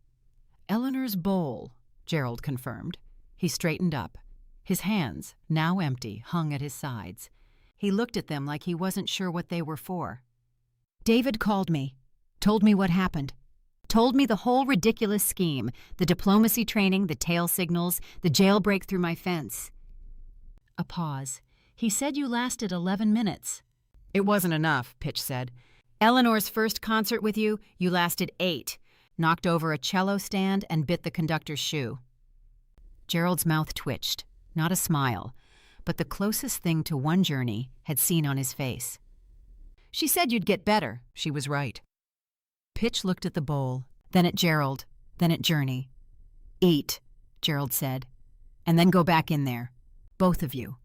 "Eleanor's bowl," Gerald confirmed. He straightened up. His hands, now empty, hung at his sides. He looked at them like he wasn't sure what they were for. "David called me, told me what happened. Told me the whole ridiculous scheme, the diplomacy training, the tail signals, the jailbreak through my fence." A pause. "He said you lasted 11 minutes. "It wasn't enough," Pitch said. "Eleanor's first concert with you, you lasted 8. Knocked over a cello stand and bit the conductor's shoe." Gerald's mouth twitched. Not a smile, but the closest thing to one Journey had seen on his face. She said you'd get better. She was right. Pitch looked at the bowl, then at Gerald, then at Journey. Eat, Gerald said, and then go back in there. Both of you.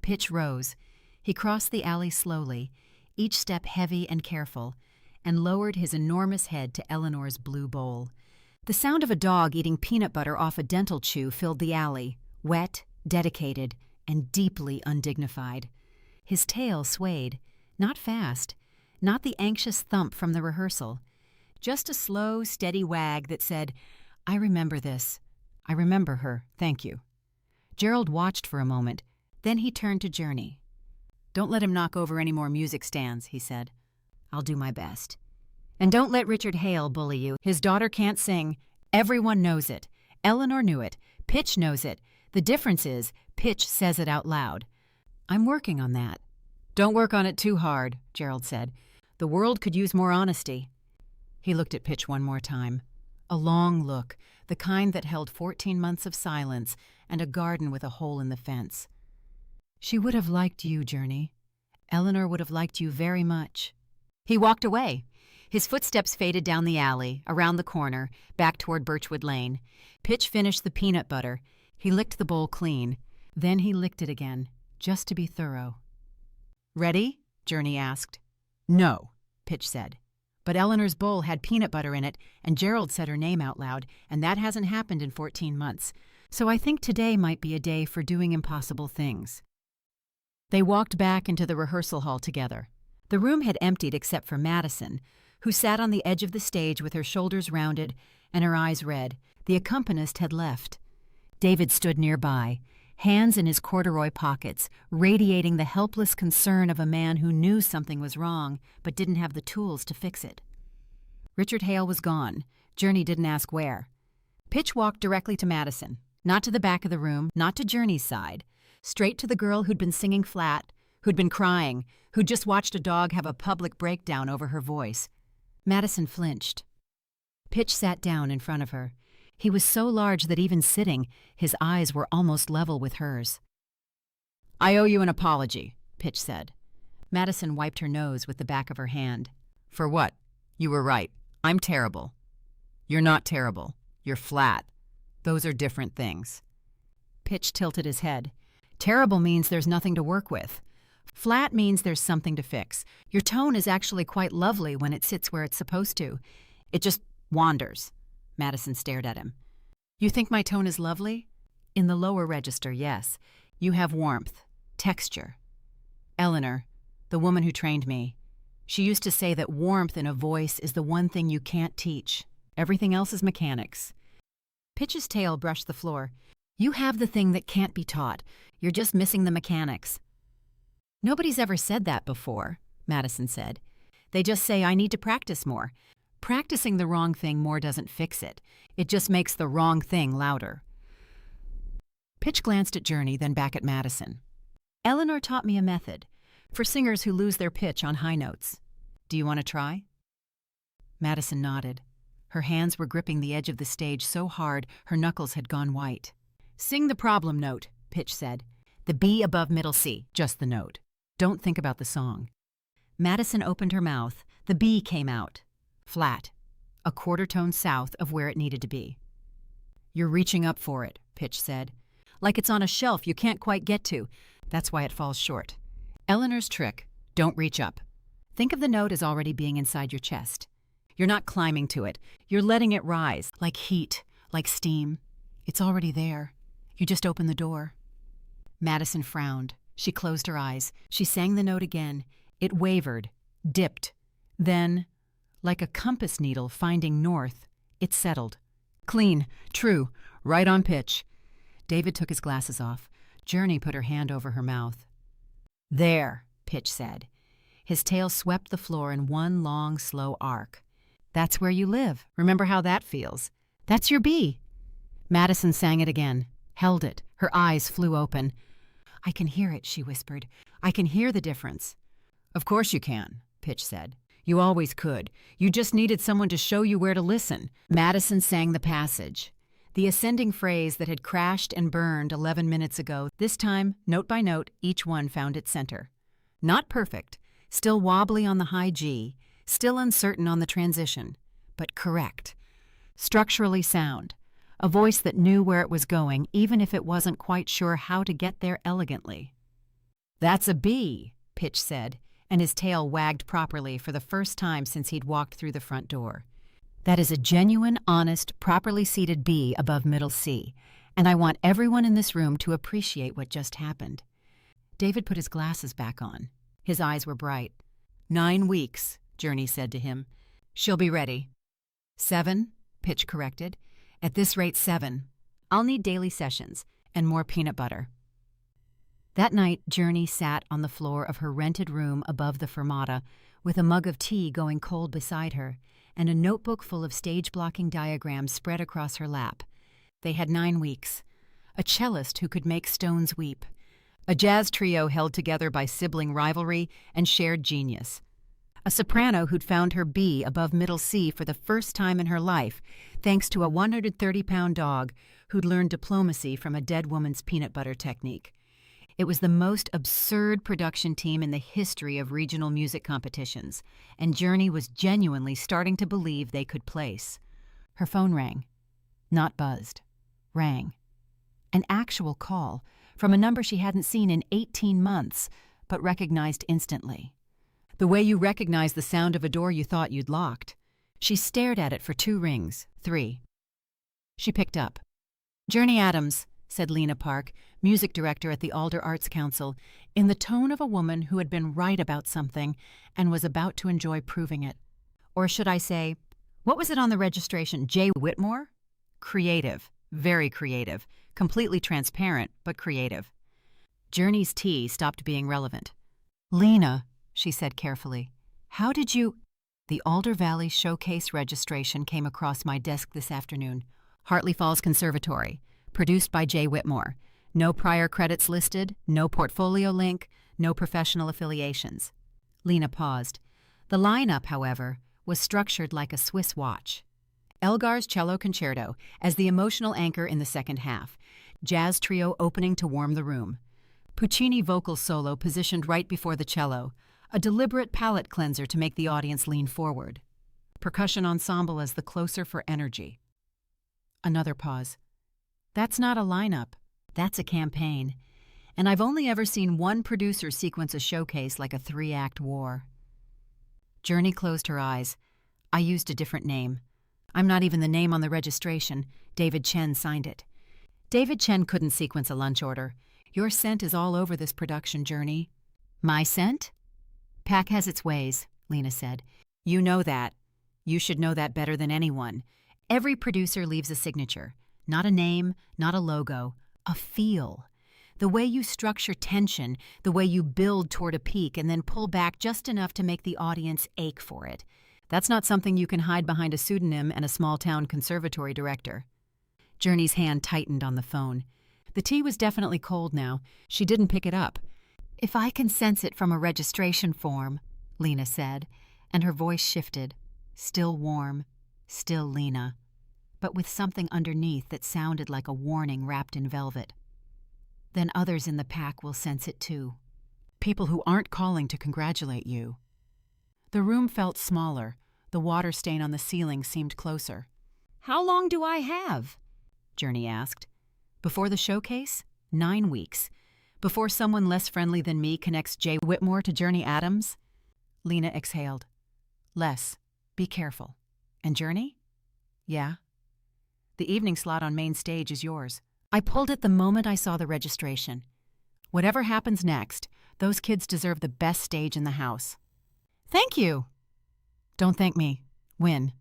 Pitch rose. He crossed the alley slowly, each step heavy and careful, and lowered his enormous head to Eleanor's blue bowl. The sound of a dog eating peanut butter off a dental chew filled the alley, wet, dedicated, and deeply undignified. His tail swayed, not fast, not the anxious thump from the rehearsal, just a slow, steady wag that said, "I remember this. I remember her, thank you." Gerald watched for a moment, then he turned to Journey. "Don't let him knock over any more music stands," he said. "I'll do my best. And don't let Richard Hale bully you. His daughter can't sing. Everyone knows it. Eleanor knew it. Pitch knows it. The difference is, Pitch says it out loud. I'm working on that." "Don't work on it too hard," Gerald said. "The world could use more honesty." He looked at Pitch one more time. A long look, the kind that held 14 months of silence and a garden with a hole in the fence. "She would have liked you, Journey. Eleanor would have liked you very much." He walked away. His footsteps faded down the alley, around the corner, back toward Birchwood Lane. Pitch finished the peanut butter. He licked the bowl clean. Then he licked it again, just to be thorough. "Ready?" Journey asked. "No," Pitch said. "But Eleanor's bowl had peanut butter in it, and Gerald said her name out loud, and that hasn't happened in 14 months. So I think today might be a day for doing impossible things." They walked back into the rehearsal hall together. The room had emptied except for Madison, who sat on the edge of the stage with her shoulders rounded and her eyes red. The accompanist had left. David stood nearby, hands in his corduroy pockets, radiating the helpless concern of a man who knew something was wrong but didn't have the tools to fix it. Richard Hale was gone. Journey didn't ask where. Pitch walked directly to Madison, not to the back of the room, not to Journey's side, straight to the girl who'd been singing flat, who'd been crying, who'd just watched a dog have a public breakdown over her voice. Madison flinched. Pitch sat down in front of her. He was so large that even sitting, his eyes were almost level with hers. "I owe you an apology," Pitch said. Madison wiped her nose with the back of her hand. "For what? You were right. I'm terrible." "You're not terrible. You're flat. Those are different things." Pitch tilted his head. "Terrible means there's nothing to work with. Flat means there's something to fix. Your tone is actually quite lovely when it sits where it's supposed to. It just wanders." Madison stared at him. "You think my tone is lovely?" "In the lower register, yes. You have warmth, texture. Eleanor, the woman who trained me, she used to say that warmth in a voice is the one thing you can't teach. Everything else is mechanics." Pitch's tail brushed the floor. "You have the thing that can't be taught. You're just missing the mechanics." "Nobody's ever said that before," Madison said. "They just say I need to practice more. Practicing the wrong thing more doesn't fix it. It just makes the wrong thing louder." Pitch glanced at Journey, then back at Madison. "Eleanor taught me a method for singers who lose their pitch on high notes. Do you want to try?" Madison nodded. Her hands were gripping the edge of the stage so hard her knuckles had gone white. "Sing the problem note," Pitch said. "The B above middle C, just the note. Don't think about the song." Madison opened her mouth. The B came out. Flat, a quarter tone south of where it needed to be. "You're reaching up for it," Pitch said. "Like it's on a shelf you can't quite get to. That's why it falls short. Eleanor's trick, don't reach up. Think of the note as already being inside your chest. You're not climbing to it. You're letting it rise, like heat, like steam. It's already there. You just open the door." Madison frowned. She closed her eyes. She sang the note again. It wavered, dipped. Then, like a compass needle finding north, it settled. Clean, true, right on pitch. David took his glasses off. Journey put her hand over her mouth. "There," Pitch said. His tail swept the floor in one long, slow arc. "That's where you live. Remember how that feels. That's your B." Madison sang it again, held it. Her eyes flew open. "I can hear it," she whispered. "I can hear the difference." "Of course you can," Pitch said. "You always could. You just needed someone to show you where to listen." Madison sang the passage, the ascending phrase that had crashed and burned 11 minutes ago. This time, note by note, each one found its center. Not perfect. still wobbly on the high G, still uncertain on the transition, but correct. Structurally sound, a voice that knew where it was going even if it wasn't quite sure how to get there elegantly. "That's a B," Pitch said, and his tail wagged properly for the first time since he'd walked through the front door. "That is a genuine, honest, properly seated B above middle C, and I want everyone in this room to appreciate what just happened." David put his glasses back on. His eyes were bright. 9 weeks, Journey said to him. "She'll be ready." 7, Pitch corrected. "At this rate, 7. I'll need daily sessions and more peanut butter." That night, Journey sat on the floor of her rented room above the fermata with a mug of tea going cold beside her and a notebook full of stage-blocking diagrams spread across her lap. They had 9 weeks. A cellist who could make stones weep. A jazz trio held together by sibling rivalry and shared genius. A soprano who'd found her B above middle C for the first time in her life, thanks to a 130-pound dog who'd learned diplomacy from a dead woman's peanut butter technique. It was the most absurd production team in the history of regional music competitions, and Journey was genuinely starting to believe they could place. Her phone rang. Not buzzed. Rang. An actual call from a number she hadn't seen in 18 months, but recognized instantly. The way you recognize the sound of a door you thought you'd locked. She stared at it for 2 rings, 3. She picked up. "Journey Adams," said Lena Park, music director at the Alder Arts Council, in the tone of a woman who had been right about something and was about to enjoy proving it. Or should I say, what was it on the registration? J. Whitmore? Creative, very creative, completely transparent, but creative. Journey's tea stopped being relevant. "Lena," she said carefully, "how did you—" "The Alder Valley Showcase registration came across my desk this afternoon. Hartley Falls Conservatory. Produced by J. Whitmore. No prior credits listed, no portfolio link, no professional affiliations." Lena paused. The lineup, however, was structured like a Swiss watch. Elgar's cello concerto as the emotional anchor in the second half. Jazz trio opening to warm the room. Puccini vocal solo positioned right before the cello, a deliberate palate cleanser to make the audience lean forward. Percussion ensemble as the closer for energy. Another pause. "That's not a lineup. That's a campaign. And I've only ever seen one producer sequence a showcase like a 3-act war." Journey closed her eyes. "I used a different name. I'm not even the name on the registration. David Chen signed it." "David Chen couldn't sequence a lunch order. Your scent is all over this production, Journey." "My scent?" "Pack has its ways," Lena said. "You know that. You should know that better than anyone. Every producer leaves a signature. Not a name, not a logo, a feel. The way you structure tension, the way you build toward a peak and then pull back just enough to make the audience ache for it. That's not something you can hide behind a pseudonym and a small-town conservatory director." Journey's hand tightened on the phone. The tea was definitely cold now. She didn't pick it up. "If I can sense it from a registration form," Lena said, and her voice shifted. Still warm, still Lena, but with something underneath that sounded like a warning wrapped in velvet. "Then others in the pack will sense it too. People who aren't calling to congratulate you." The room felt smaller. The water stain on the ceiling seemed closer. "How long do I have?" Journey asked. "Before the showcase? 9 weeks. Before someone less friendly than me connects J. Whitmore to Journey Adams?" Lena exhaled. "Less. Be careful. And Journey?" "Yeah?" "The evening slot on main stage is yours. I pulled it the moment I saw the registration. Whatever happens next, those kids deserve the best stage in the house." "Thank you." "Don't thank me. Win."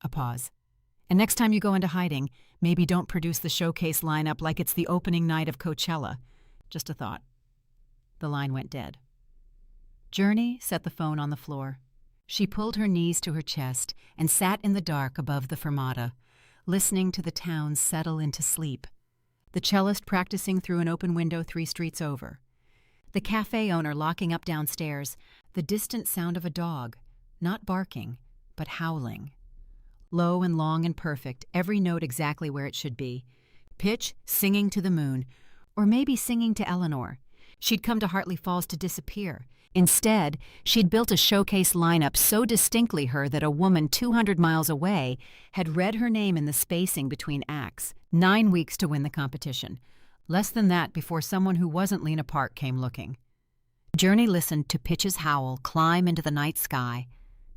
A pause. "And next time you go into hiding, maybe don't produce the showcase lineup like it's the opening night of Coachella. Just a thought." The line went dead. Journey set the phone on the floor. She pulled her knees to her chest and sat in the dark above the fermata, listening to the town settle into sleep. The cellist practicing through an open window 3 streets over. The cafe owner locking up downstairs, the distant sound of a dog, not barking, but howling. Low and long and perfect, every note exactly where it should be. Pitch singing to the moon, or maybe singing to Eleanor. She'd come to Hartley Falls to disappear. Instead, she'd built a showcase lineup so distinctly her that a woman 200 miles away had read her name in the spacing between acts. 9 weeks to win the competition. Less than that before someone who wasn't Lena Park came looking. Journey listened to Pitch's howl climb into the night sky.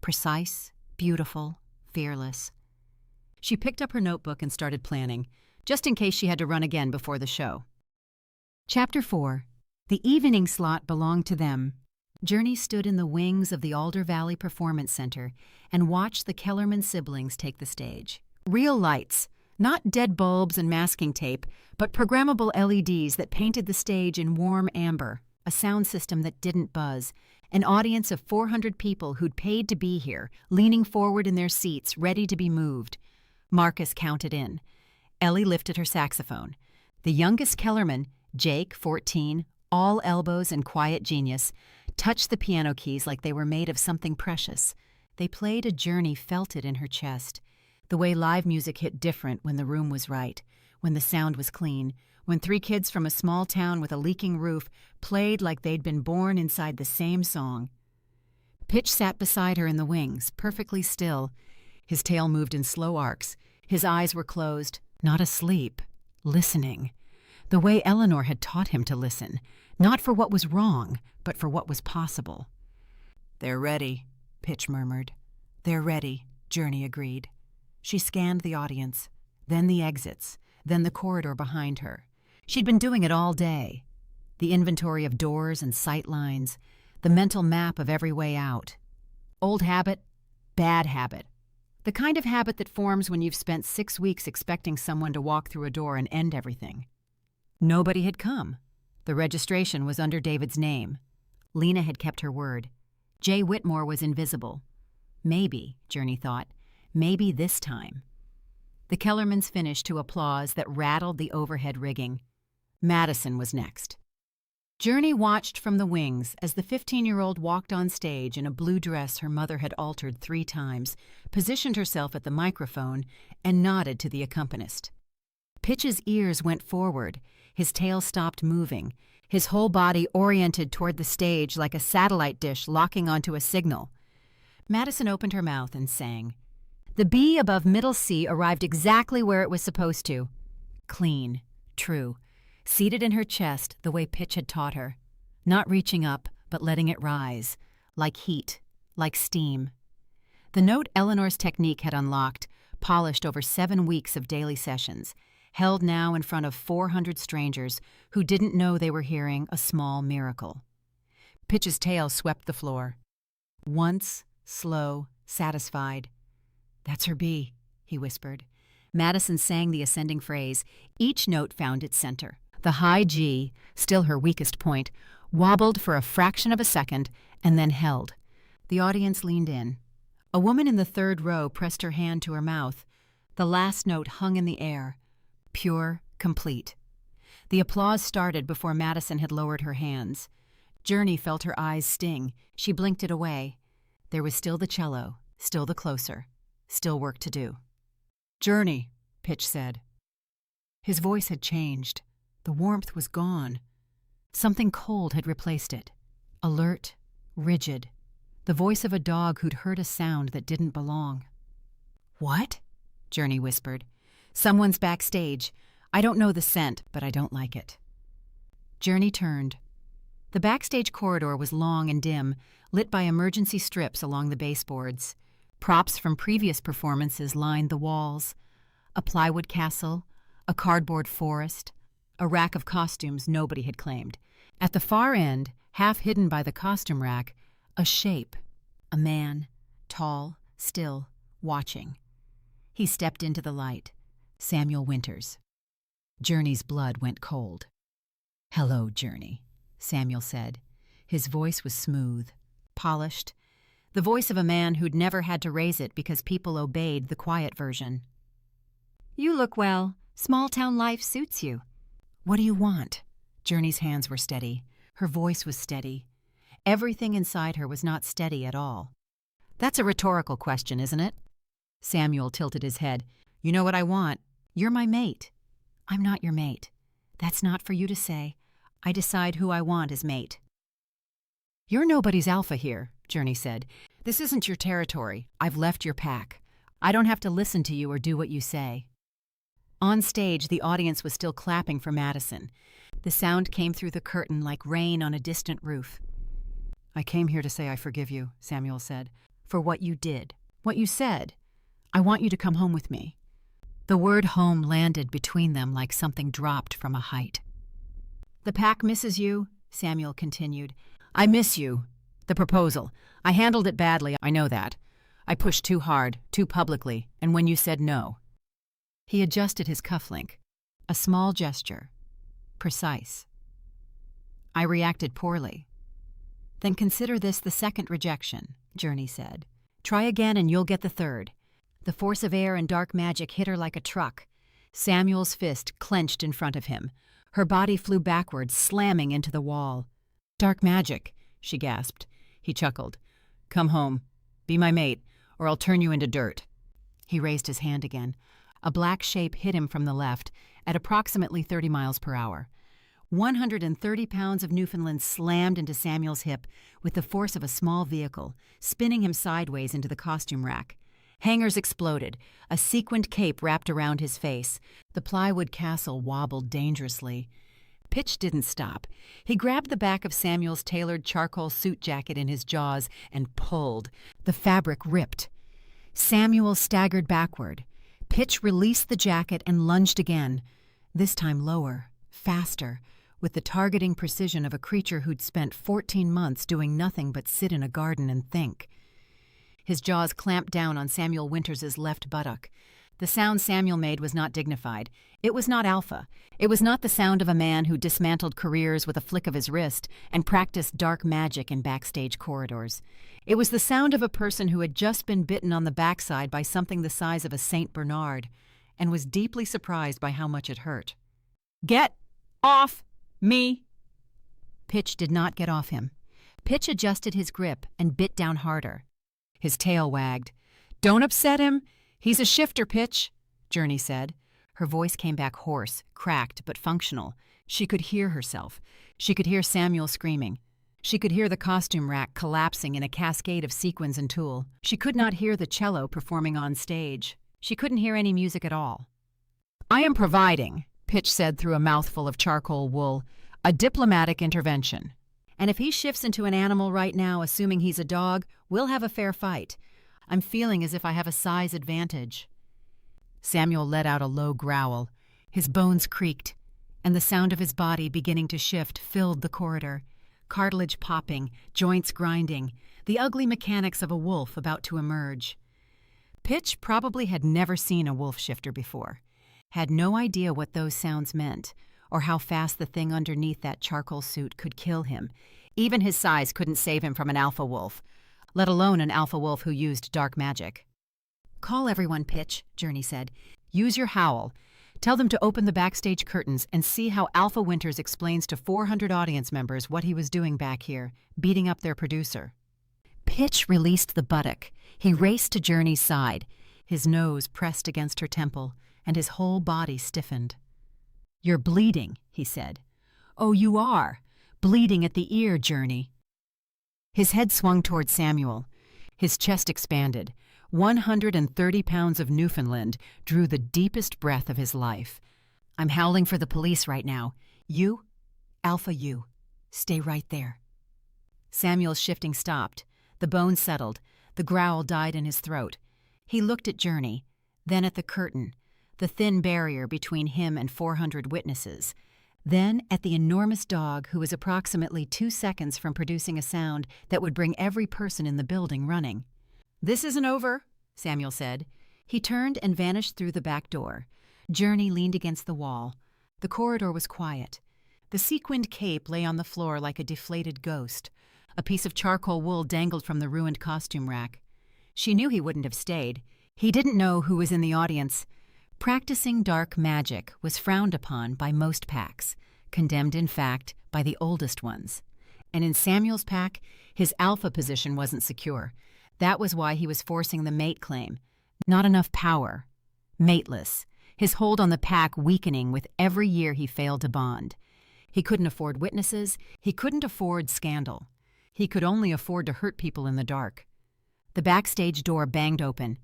Precise, beautiful, fearless. She picked up her notebook and started planning, just in case she had to run again before the show. Chapter 4. The evening slot belonged to them. Journey stood in the wings of the Alder Valley Performance Center and watched the Kellerman siblings take the stage. Real lights, not dead bulbs and masking tape, but programmable LEDs that painted the stage in warm amber, a sound system that didn't buzz, an audience of 400 people who'd paid to be here, leaning forward in their seats, ready to be moved. Marcus counted in. Ellie lifted her saxophone. The youngest Kellerman, Jake, 14, all elbows and quiet genius, touched the piano keys like they were made of something precious. They played a Journey felt it in her chest. The way live music hit different when the room was right, when the sound was clean, when 3 kids from a small town with a leaking roof played like they'd been born inside the same song. Pitch sat beside her in the wings, perfectly still. His tail moved in slow arcs. His eyes were closed, not asleep, listening. The way Eleanor had taught him to listen, not for what was wrong, but for what was possible. "They're ready," Pitch murmured. "They're ready," Journey agreed. She scanned the audience, then the exits, then the corridor behind her. She'd been doing it all day. The inventory of doors and sight lines, the mental map of every way out. Old habit, bad habit. The kind of habit that forms when you've spent 6 weeks expecting someone to walk through a door and end everything. Nobody had come. The registration was under David's name. Lena had kept her word. Jay Whitmore was invisible. Maybe, Journey thought, maybe this time. The Kellermans finished to applause that rattled the overhead rigging. Madison was next. Journey watched from the wings as the 15-year-old walked on stage in a blue dress her mother had altered 3 times, positioned herself at the microphone, and nodded to the accompanist. Pitch's ears went forward. His tail stopped moving, his whole body oriented toward the stage like a satellite dish locking onto a signal. Madison opened her mouth and sang. The B above middle C arrived exactly where it was supposed to. Clean, true, seated in her chest the way Pitch had taught her. Not reaching up, but letting it rise, like heat, like steam. The note Eleanor's technique had unlocked, polished over 7 weeks of daily sessions, held now in front of 400 strangers who didn't know they were hearing a small miracle. Pitch's tail swept the floor. Once, slow, satisfied. "That's her B," he whispered. Madison sang the ascending phrase. Each note found its center. The high G, still her weakest point, wobbled for a fraction of a second and then held. The audience leaned in. A woman in the 3rd row pressed her hand to her mouth. The last note hung in the air. Pure, complete. The applause started before Madison had lowered her hands. Journey felt her eyes sting. She blinked it away. There was still the cello, still the closer, still work to do. "Journey," Pitch said. His voice had changed. The warmth was gone. Something cold had replaced it. Alert, rigid. The voice of a dog who'd heard a sound that didn't belong. "What?" Journey whispered. "Someone's backstage. I don't know the scent, but I don't like it." Journey turned. The backstage corridor was long and dim, lit by emergency strips along the baseboards. Props from previous performances lined the walls. A plywood castle, a cardboard forest, a rack of costumes nobody had claimed. At the far end, half hidden by the costume rack, a shape, a man, tall, still, watching. He stepped into the light. Samuel Winters. Journey's blood went cold. "Hello, Journey," Samuel said. His voice was smooth, polished, the voice of a man who'd never had to raise it because people obeyed the quiet version. "You look well. Small-town life suits you." "What do you want?" Journey's hands were steady. Her voice was steady. Everything inside her was not steady at all. "That's a rhetorical question, isn't it?" Samuel tilted his head. "You know what I want. You're my mate." "I'm not your mate. That's not for you to say. I decide who I want as mate. You're nobody's alpha here, Journey said. This isn't your territory. I've left your pack. I don't have to listen to you or do what you say. On stage, the audience was still clapping for Madison. The sound came through the curtain like rain on a distant roof. I came here to say I forgive you, Samuel said, for what you did, what you said. I want you to come home with me. The word home landed between them like something dropped from a height. The pack misses you, Samuel continued. I miss you. The proposal. I handled it badly, I know that. I pushed too hard, too publicly, and when you said no. He adjusted his cufflink. A small gesture. Precise. I reacted poorly. Then consider this the second rejection, Journey said. Try again and you'll get the third. The force of air and dark magic hit her like a truck. Samuel's fist clenched in front of him. Her body flew backwards, slamming into the wall. Dark magic, she gasped. He chuckled. Come home. Be my mate, or I'll turn you into dirt. He raised his hand again. A black shape hit him from the left, at approximately 30 miles per hour. 130 pounds of Newfoundland slammed into Samuel's hip with the force of a small vehicle, spinning him sideways into the costume rack. Hangers exploded. A sequined cape wrapped around his face. The plywood castle wobbled dangerously. Pitch didn't stop. He grabbed the back of Samuel's tailored charcoal suit jacket in his jaws and pulled. The fabric ripped. Samuel staggered backward. Pitch released the jacket and lunged again, this time lower, faster, with the targeting precision of a creature who'd spent 14 months doing nothing but sit in a garden and think. His jaws clamped down on Samuel Winters's left buttock. The sound Samuel made was not dignified. It was not alpha. It was not the sound of a man who dismantled careers with a flick of his wrist and practiced dark magic in backstage corridors. It was the sound of a person who had just been bitten on the backside by something the size of a Saint Bernard and was deeply surprised by how much it hurt. Get off me! Pitch did not get off him. Pitch adjusted his grip and bit down harder. His tail wagged. Don't upset him. He's a shifter, Pitch, Journey said. Her voice came back hoarse, cracked, but functional. She could hear herself. She could hear Samuel screaming. She could hear the costume rack collapsing in a cascade of sequins and tulle. She could not hear the cello performing on stage. She couldn't hear any music at all. I am providing, Pitch said through a mouthful of charcoal wool, a diplomatic intervention. And if he shifts into an animal right now, assuming he's a dog, we'll have a fair fight. I'm feeling as if I have a size advantage. Samuel let out a low growl. His bones creaked, and the sound of his body beginning to shift filled the corridor. Cartilage popping, joints grinding, the ugly mechanics of a wolf about to emerge. Pitch probably had never seen a wolf shifter before, had no idea what those sounds meant, or how fast the thing underneath that charcoal suit could kill him. Even his size couldn't save him from an alpha wolf, let alone an alpha wolf who used dark magic. Call everyone, Pitch, Journey said. Use your howl. Tell them to open the backstage curtains and see how Alpha Winters explains to 400 audience members what he was doing back here, beating up their producer. Pitch released the buttock. He raced to Journey's side. His nose pressed against her temple, and his whole body stiffened. You're bleeding, he said. Oh, you are. Bleeding at the ear, Journey. His head swung toward Samuel. His chest expanded. 130 pounds of Newfoundland drew the deepest breath of his life. I'm howling for the police right now. You, Alpha you, stay right there. Samuel's shifting stopped. The bones settled. The growl died in his throat. He looked at Journey, then at the curtain, the thin barrier between him and 400 witnesses, then at the enormous dog who was approximately 2 seconds from producing a sound that would bring every person in the building running. This isn't over, Samuel said. He turned and vanished through the back door. Journey leaned against the wall. The corridor was quiet. The sequined cape lay on the floor like a deflated ghost. A piece of charcoal wool dangled from the ruined costume rack. She knew he wouldn't have stayed. He didn't know who was in the audience. Practicing dark magic was frowned upon by most packs, condemned in fact by the oldest ones. And in Samuel's pack, his alpha position wasn't secure. That was why he was forcing the mate claim. Not enough power. Mateless. His hold on the pack weakening with every year he failed to bond. He couldn't afford witnesses. He couldn't afford scandal. He could only afford to hurt people in the dark. The backstage door banged open.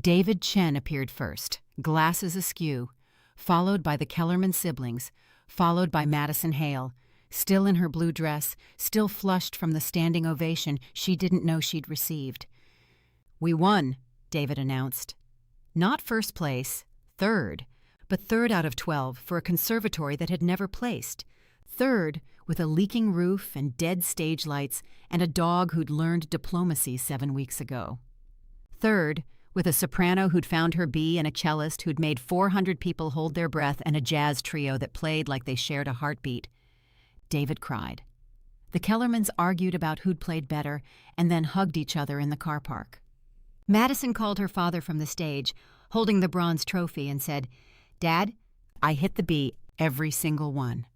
David Chen appeared first, glasses askew, followed by the Kellerman siblings, followed by Madison Hale, still in her blue dress, still flushed from the standing ovation she didn't know she'd received. "We won," David announced. Not first place, third, but third out of 12 for a conservatory that had never placed. Third, with a leaking roof and dead stage lights and a dog who'd learned diplomacy 7 weeks ago. Third, with a soprano who'd found her bee and a cellist who'd made 400 people hold their breath and a jazz trio that played like they shared a heartbeat. David cried. The Kellermans argued about who'd played better and then hugged each other in the car park. Madison called her father from the stage, holding the bronze trophy, and said, "Dad, I hit the bee, every single one."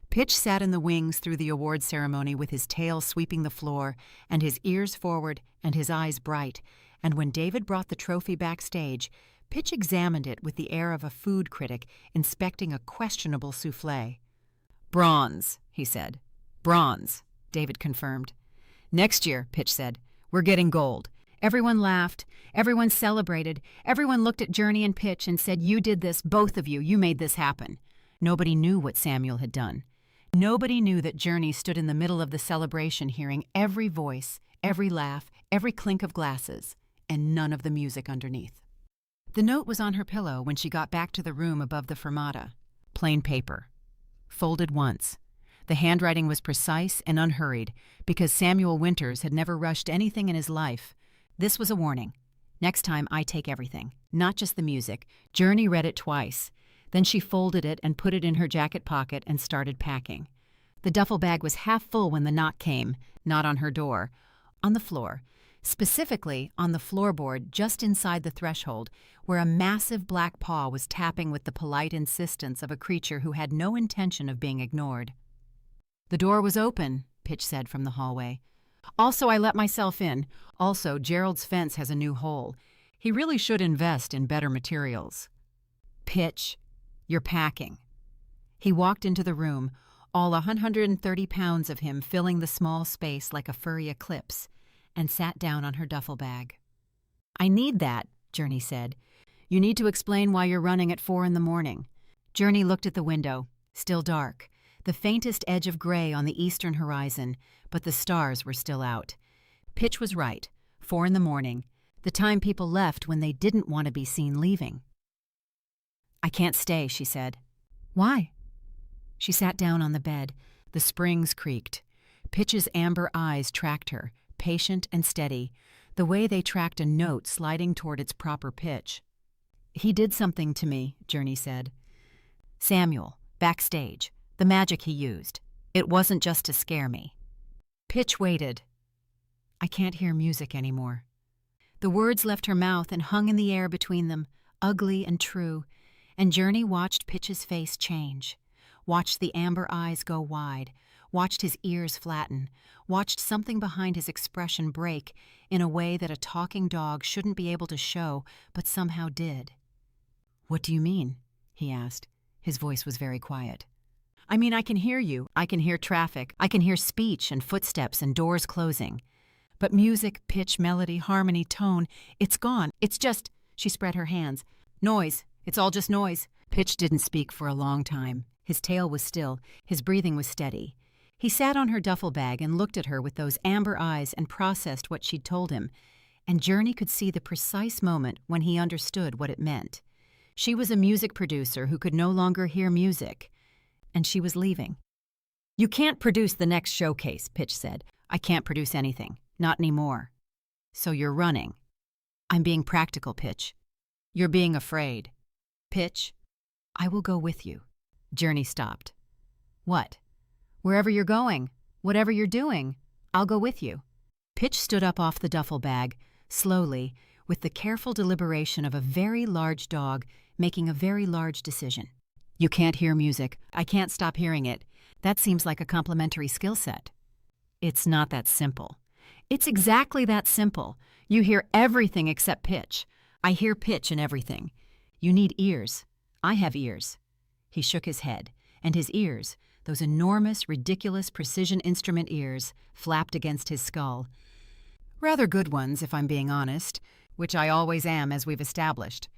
Pitch sat in the wings through the award ceremony with his tail sweeping the floor and his ears forward and his eyes bright, and when David brought the trophy backstage, Pitch examined it with the air of a food critic inspecting a questionable soufflé. "Bronze," he said. "Bronze," David confirmed. "Next year," Pitch said, "we're getting gold." Everyone laughed, everyone celebrated, everyone looked at Journey and Pitch and said, "You did this, both of you, you made this happen." Nobody knew what Samuel had done. Nobody knew that Journey stood in the middle of the celebration hearing every voice, every laugh, every clink of glasses, and none of the music underneath. The note was on her pillow when she got back to the room above the fermata. Plain paper. Folded once. The handwriting was precise and unhurried, because Samuel Winters had never rushed anything in his life. This was a warning. Next time I take everything, not just the music. Journey read it twice. Then she folded it and put it in her jacket pocket and started packing. The duffel bag was half full when the knock came, not on her door, on the floor, specifically on the floorboard just inside the threshold, where a massive black paw was tapping with the polite insistence of a creature who had no intention of being ignored. "The door was open," Pitch said from the hallway. "Also, I let myself in. Also, Gerald's fence has a new hole. He really should invest in better materials." "Pitch, you're packing." He walked into the room, all 130 pounds of him filling the small space like a furry eclipse, and sat down on her duffel bag. "I need that," Journey said. "You need to explain why you're running at 4 a.m. Journey looked at the window, still dark, the faintest edge of gray on the eastern horizon, but the stars were still out. Pitch was right, 4 a.m, the time people left when they didn't want to be seen leaving. "I can't stay," she said. "Why?" She sat down on the bed. The springs creaked. Pitch's amber eyes tracked her, patient and steady, the way they tracked a note sliding toward its proper pitch. "He did something to me," Journey said. "Samuel, backstage, the magic he used. It wasn't just to scare me." Pitch waited. "I can't hear music anymore." The words left her mouth and hung in the air between them, ugly and true, and Journey watched Pitch's face change, watched the amber eyes go wide, watched his ears flatten, watched something behind his expression break in a way that a talking dog shouldn't be able to show, but somehow did. "What do you mean?" he asked. His voice was very quiet. "I mean, I can hear you. I can hear traffic. I can hear speech and footsteps and doors closing. But music, pitch, melody, harmony, tone, it's gone. It's just," she spread her hands, "noise. It's all just noise." Pitch didn't speak for a long time. His tail was still. His breathing was steady. He sat on her duffel bag and looked at her with those amber eyes and processed what she'd told him, and Journey could see the precise moment when he understood what it meant. She was a music producer who could no longer hear music, and she was leaving. "You can't produce the next showcase," Pitch said. "I can't produce anything. Not anymore." "So you're running." "I'm being practical, Pitch." "You're being afraid." "Pitch, I will go with you." Journey stopped. "What?" "Wherever you're going, whatever you're doing, I'll go with you." Pitch stood up off the duffel bag, slowly, with the careful deliberation of a very large dog making a very large decision. "You can't hear music. I can't stop hearing it. That seems like a complementary skill set." "It's not that simple." "It's exactly that simple. You hear everything except pitch. I hear pitch in everything. You need ears. I have ears." He shook his head, and his ears, those enormous, ridiculous precision instrument ears flapped against his skull. Rather good ones, if I'm being honest, which I always am, as we've established.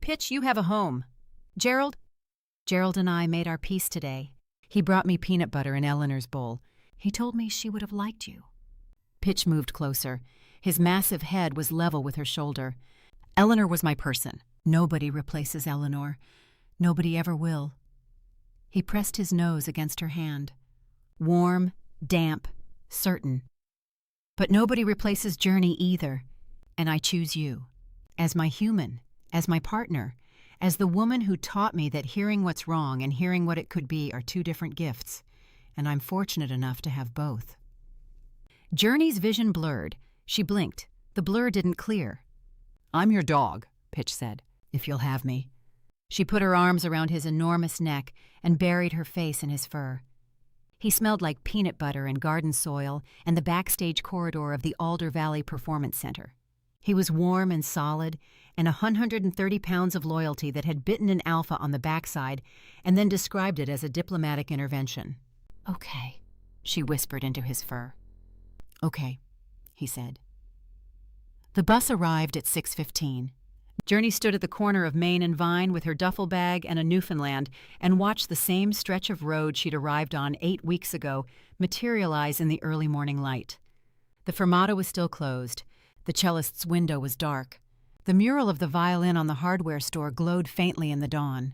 Pitch, you have a home. Gerald? Gerald and I made our peace today. He brought me peanut butter in Eleanor's bowl. He told me she would have liked you. Pitch moved closer. His massive head was level with her shoulder. Eleanor was my person. Nobody replaces Eleanor. Nobody ever will. He pressed his nose against her hand. Warm, damp, certain. But nobody replaces Journey either, and I choose you. As my human, as my partner, as the woman who taught me that hearing what's wrong and hearing what it could be are two different gifts, and I'm fortunate enough to have both. Journey's vision blurred. She blinked. The blur didn't clear. "I'm your dog," Pitch said, "if you'll have me." She put her arms around his enormous neck and buried her face in his fur. He smelled like peanut butter and garden soil and the backstage corridor of the Alder Valley Performance Center. He was warm and solid, and 130 pounds of loyalty that had bitten an alpha on the backside and then described it as a diplomatic intervention. "Okay," she whispered into his fur. "Okay," he said. The bus arrived at 6:15. Journey stood at the corner of Main and Vine with her duffel bag and a Newfoundland and watched the same stretch of road she'd arrived on 8 weeks ago materialize in the early morning light. The fermata was still closed. The cellist's window was dark. The mural of the violin on the hardware store glowed faintly in the dawn.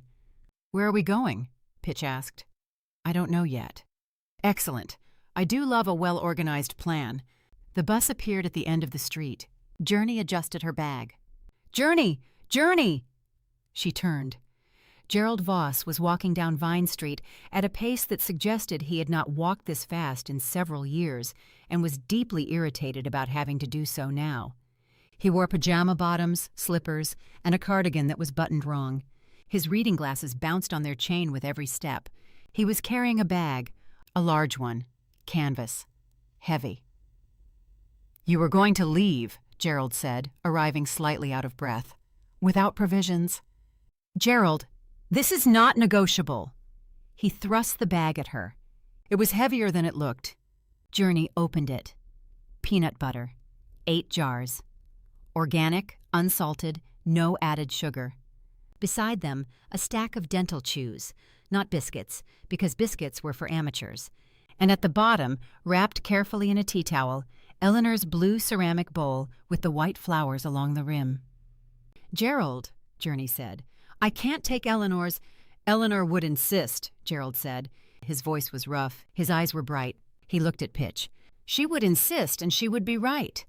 "Where are we going?" Pitch asked. "I don't know yet." "Excellent. I do love a well-organized plan." The bus appeared at the end of the street. Journey adjusted her bag. "Journey! Journey!" She turned. Gerald Voss was walking down Vine Street at a pace that suggested he had not walked this fast in several years and was deeply irritated about having to do so now. He wore pajama bottoms, slippers, and a cardigan that was buttoned wrong. His reading glasses bounced on their chain with every step. He was carrying a bag, a large one, canvas, heavy. "You were going to leave," Gerald said, arriving slightly out of breath. "Without provisions." "Gerald, this is not negotiable." He thrust the bag at her. It was heavier than it looked. Journey opened it. Peanut butter. 8 jars. Organic, unsalted, no added sugar. Beside them, a stack of dental chews, not biscuits, because biscuits were for amateurs. And at the bottom, wrapped carefully in a tea towel, Eleanor's blue ceramic bowl with the white flowers along the rim. "Gerald," Journey said, "I can't take Eleanor's—" "Eleanor would insist," Gerald said. His voice was rough. His eyes were bright. He looked at Pitch. "She would insist, and she would be right."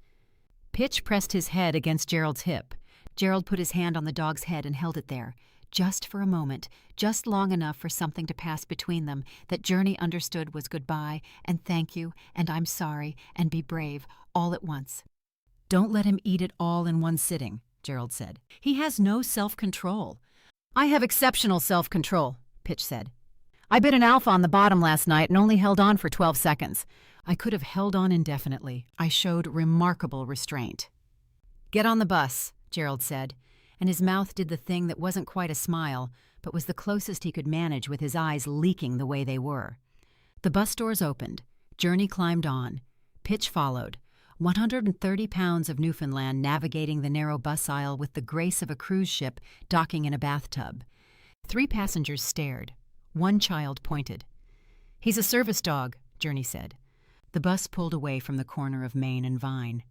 Pitch pressed his head against Gerald's hip. Gerald put his hand on the dog's head and held it there, just for a moment, just long enough for something to pass between them that Journey understood was goodbye and thank you and I'm sorry and be brave all at once. "Don't let him eat it all in one sitting," Gerald said. "He has no self-control." "I have exceptional self-control," Pitch said. "I bit an alpha on the bottom last night and only held on for 12 seconds. I could have held on indefinitely. I showed remarkable restraint." "Get on the bus," Gerald said, and his mouth did the thing that wasn't quite a smile, but was the closest he could manage with his eyes leaking the way they were. The bus doors opened. Journey climbed on. Pitch followed. 130 pounds of Newfoundland navigating the narrow bus aisle with the grace of a cruise ship docking in a bathtub. 3 passengers stared. 1 child pointed. "He's a service dog," Journey said. The bus pulled away from the corner of Main and Vine.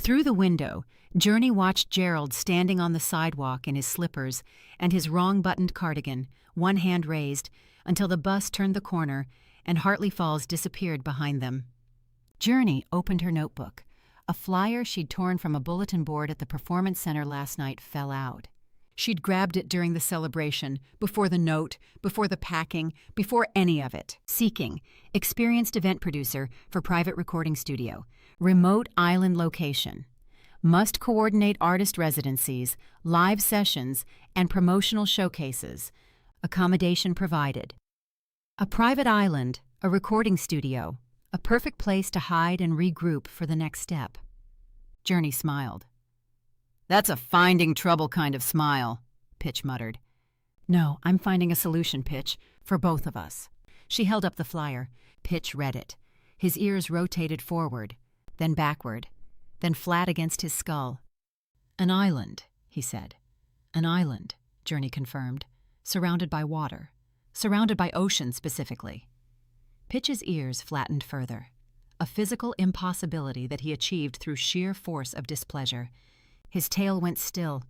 Through the window, Journey watched Gerald standing on the sidewalk in his slippers and his wrong-buttoned cardigan, one hand raised, until the bus turned the corner and Hartley Falls disappeared behind them. Journey opened her notebook. A flyer she'd torn from a bulletin board at the Performance Center last night fell out. She'd grabbed it during the celebration, before the note, before the packing, before any of it. Seeking, experienced event producer for private recording studio. Remote island location. Must coordinate artist residencies, live sessions, and promotional showcases. Accommodation provided. A private island, a recording studio, a perfect place to hide and regroup for the next step. Journey smiled. "That's a finding trouble kind of smile," Pitch muttered. "No, I'm finding a solution, Pitch, for both of us." She held up the flyer. Pitch read it. His ears rotated forward, then backward, then flat against his skull. "An island," he said. "An island," Journey confirmed. "Surrounded by water. Surrounded by ocean, specifically." Pitch's ears flattened further. A physical impossibility that he achieved through sheer force of displeasure. His tail went still.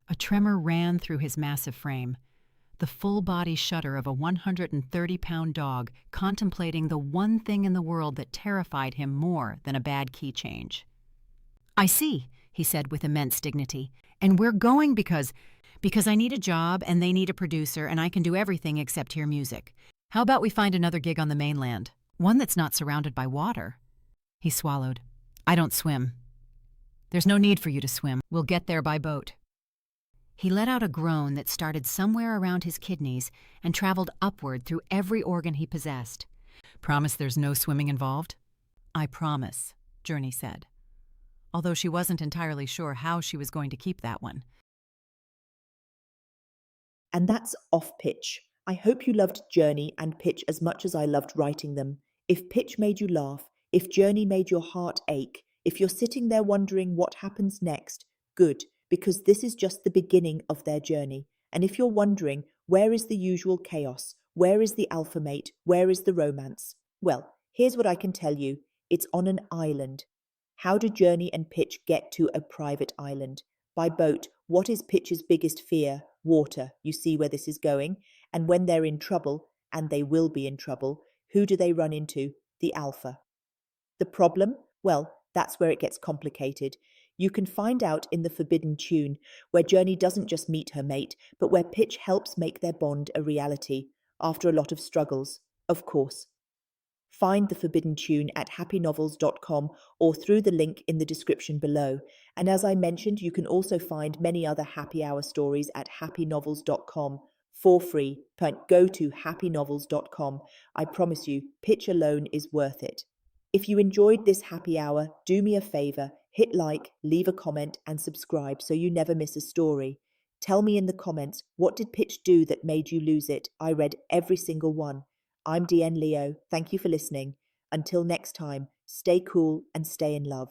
A tremor ran through his massive frame. The full-body shudder of a 130-pound dog contemplating the one thing in the world that terrified him more than a bad key change. "I see," he said with immense dignity. "And we're going because I need a job and they need a producer and I can do everything except hear music. How about we find another gig on the mainland? One that's not surrounded by water." He swallowed. "I don't swim." "There's no need for you to swim. We'll get there by boat." He let out a groan that started somewhere around his kidneys and traveled upward through every organ he possessed. "Promise there's no swimming involved?" "I promise," Journey said, although she wasn't entirely sure how she was going to keep that one. And that's Off Pitch. I hope you loved Journey and Pitch as much as I loved writing them. If Pitch made you laugh, if Journey made your heart ache, if you're sitting there wondering what happens next, good, because this is just the beginning of their journey. And if you're wondering, where is the usual chaos? Where is the alpha mate? Where is the romance? Well, here's what I can tell you. It's on an island. How do Journey and Pitch get to a private island? By boat. What is Pitch's biggest fear? Water. You see where this is going? And when they're in trouble, and they will be in trouble, who do they run into? The alpha. The problem? Well, that's where it gets complicated. You can find out in The Forbidden Tune, where Journey doesn't just meet her mate, but where Pitch helps make their bond a reality, after a lot of struggles, of course. Find The Forbidden Tune at happynovels.com or through the link in the description below. And as I mentioned, you can also find many other happy hour stories at happynovels.com for free. Go to happynovels.com. I promise you, Pitch alone is worth it. If you enjoyed this happy hour, do me a favor, hit like, leave a comment, and subscribe so you never miss a story. Tell me in the comments, what did Pitch do that made you lose it? I read every single one. I'm DN Leo. Thank you for listening. Until next time, stay cool and stay in love.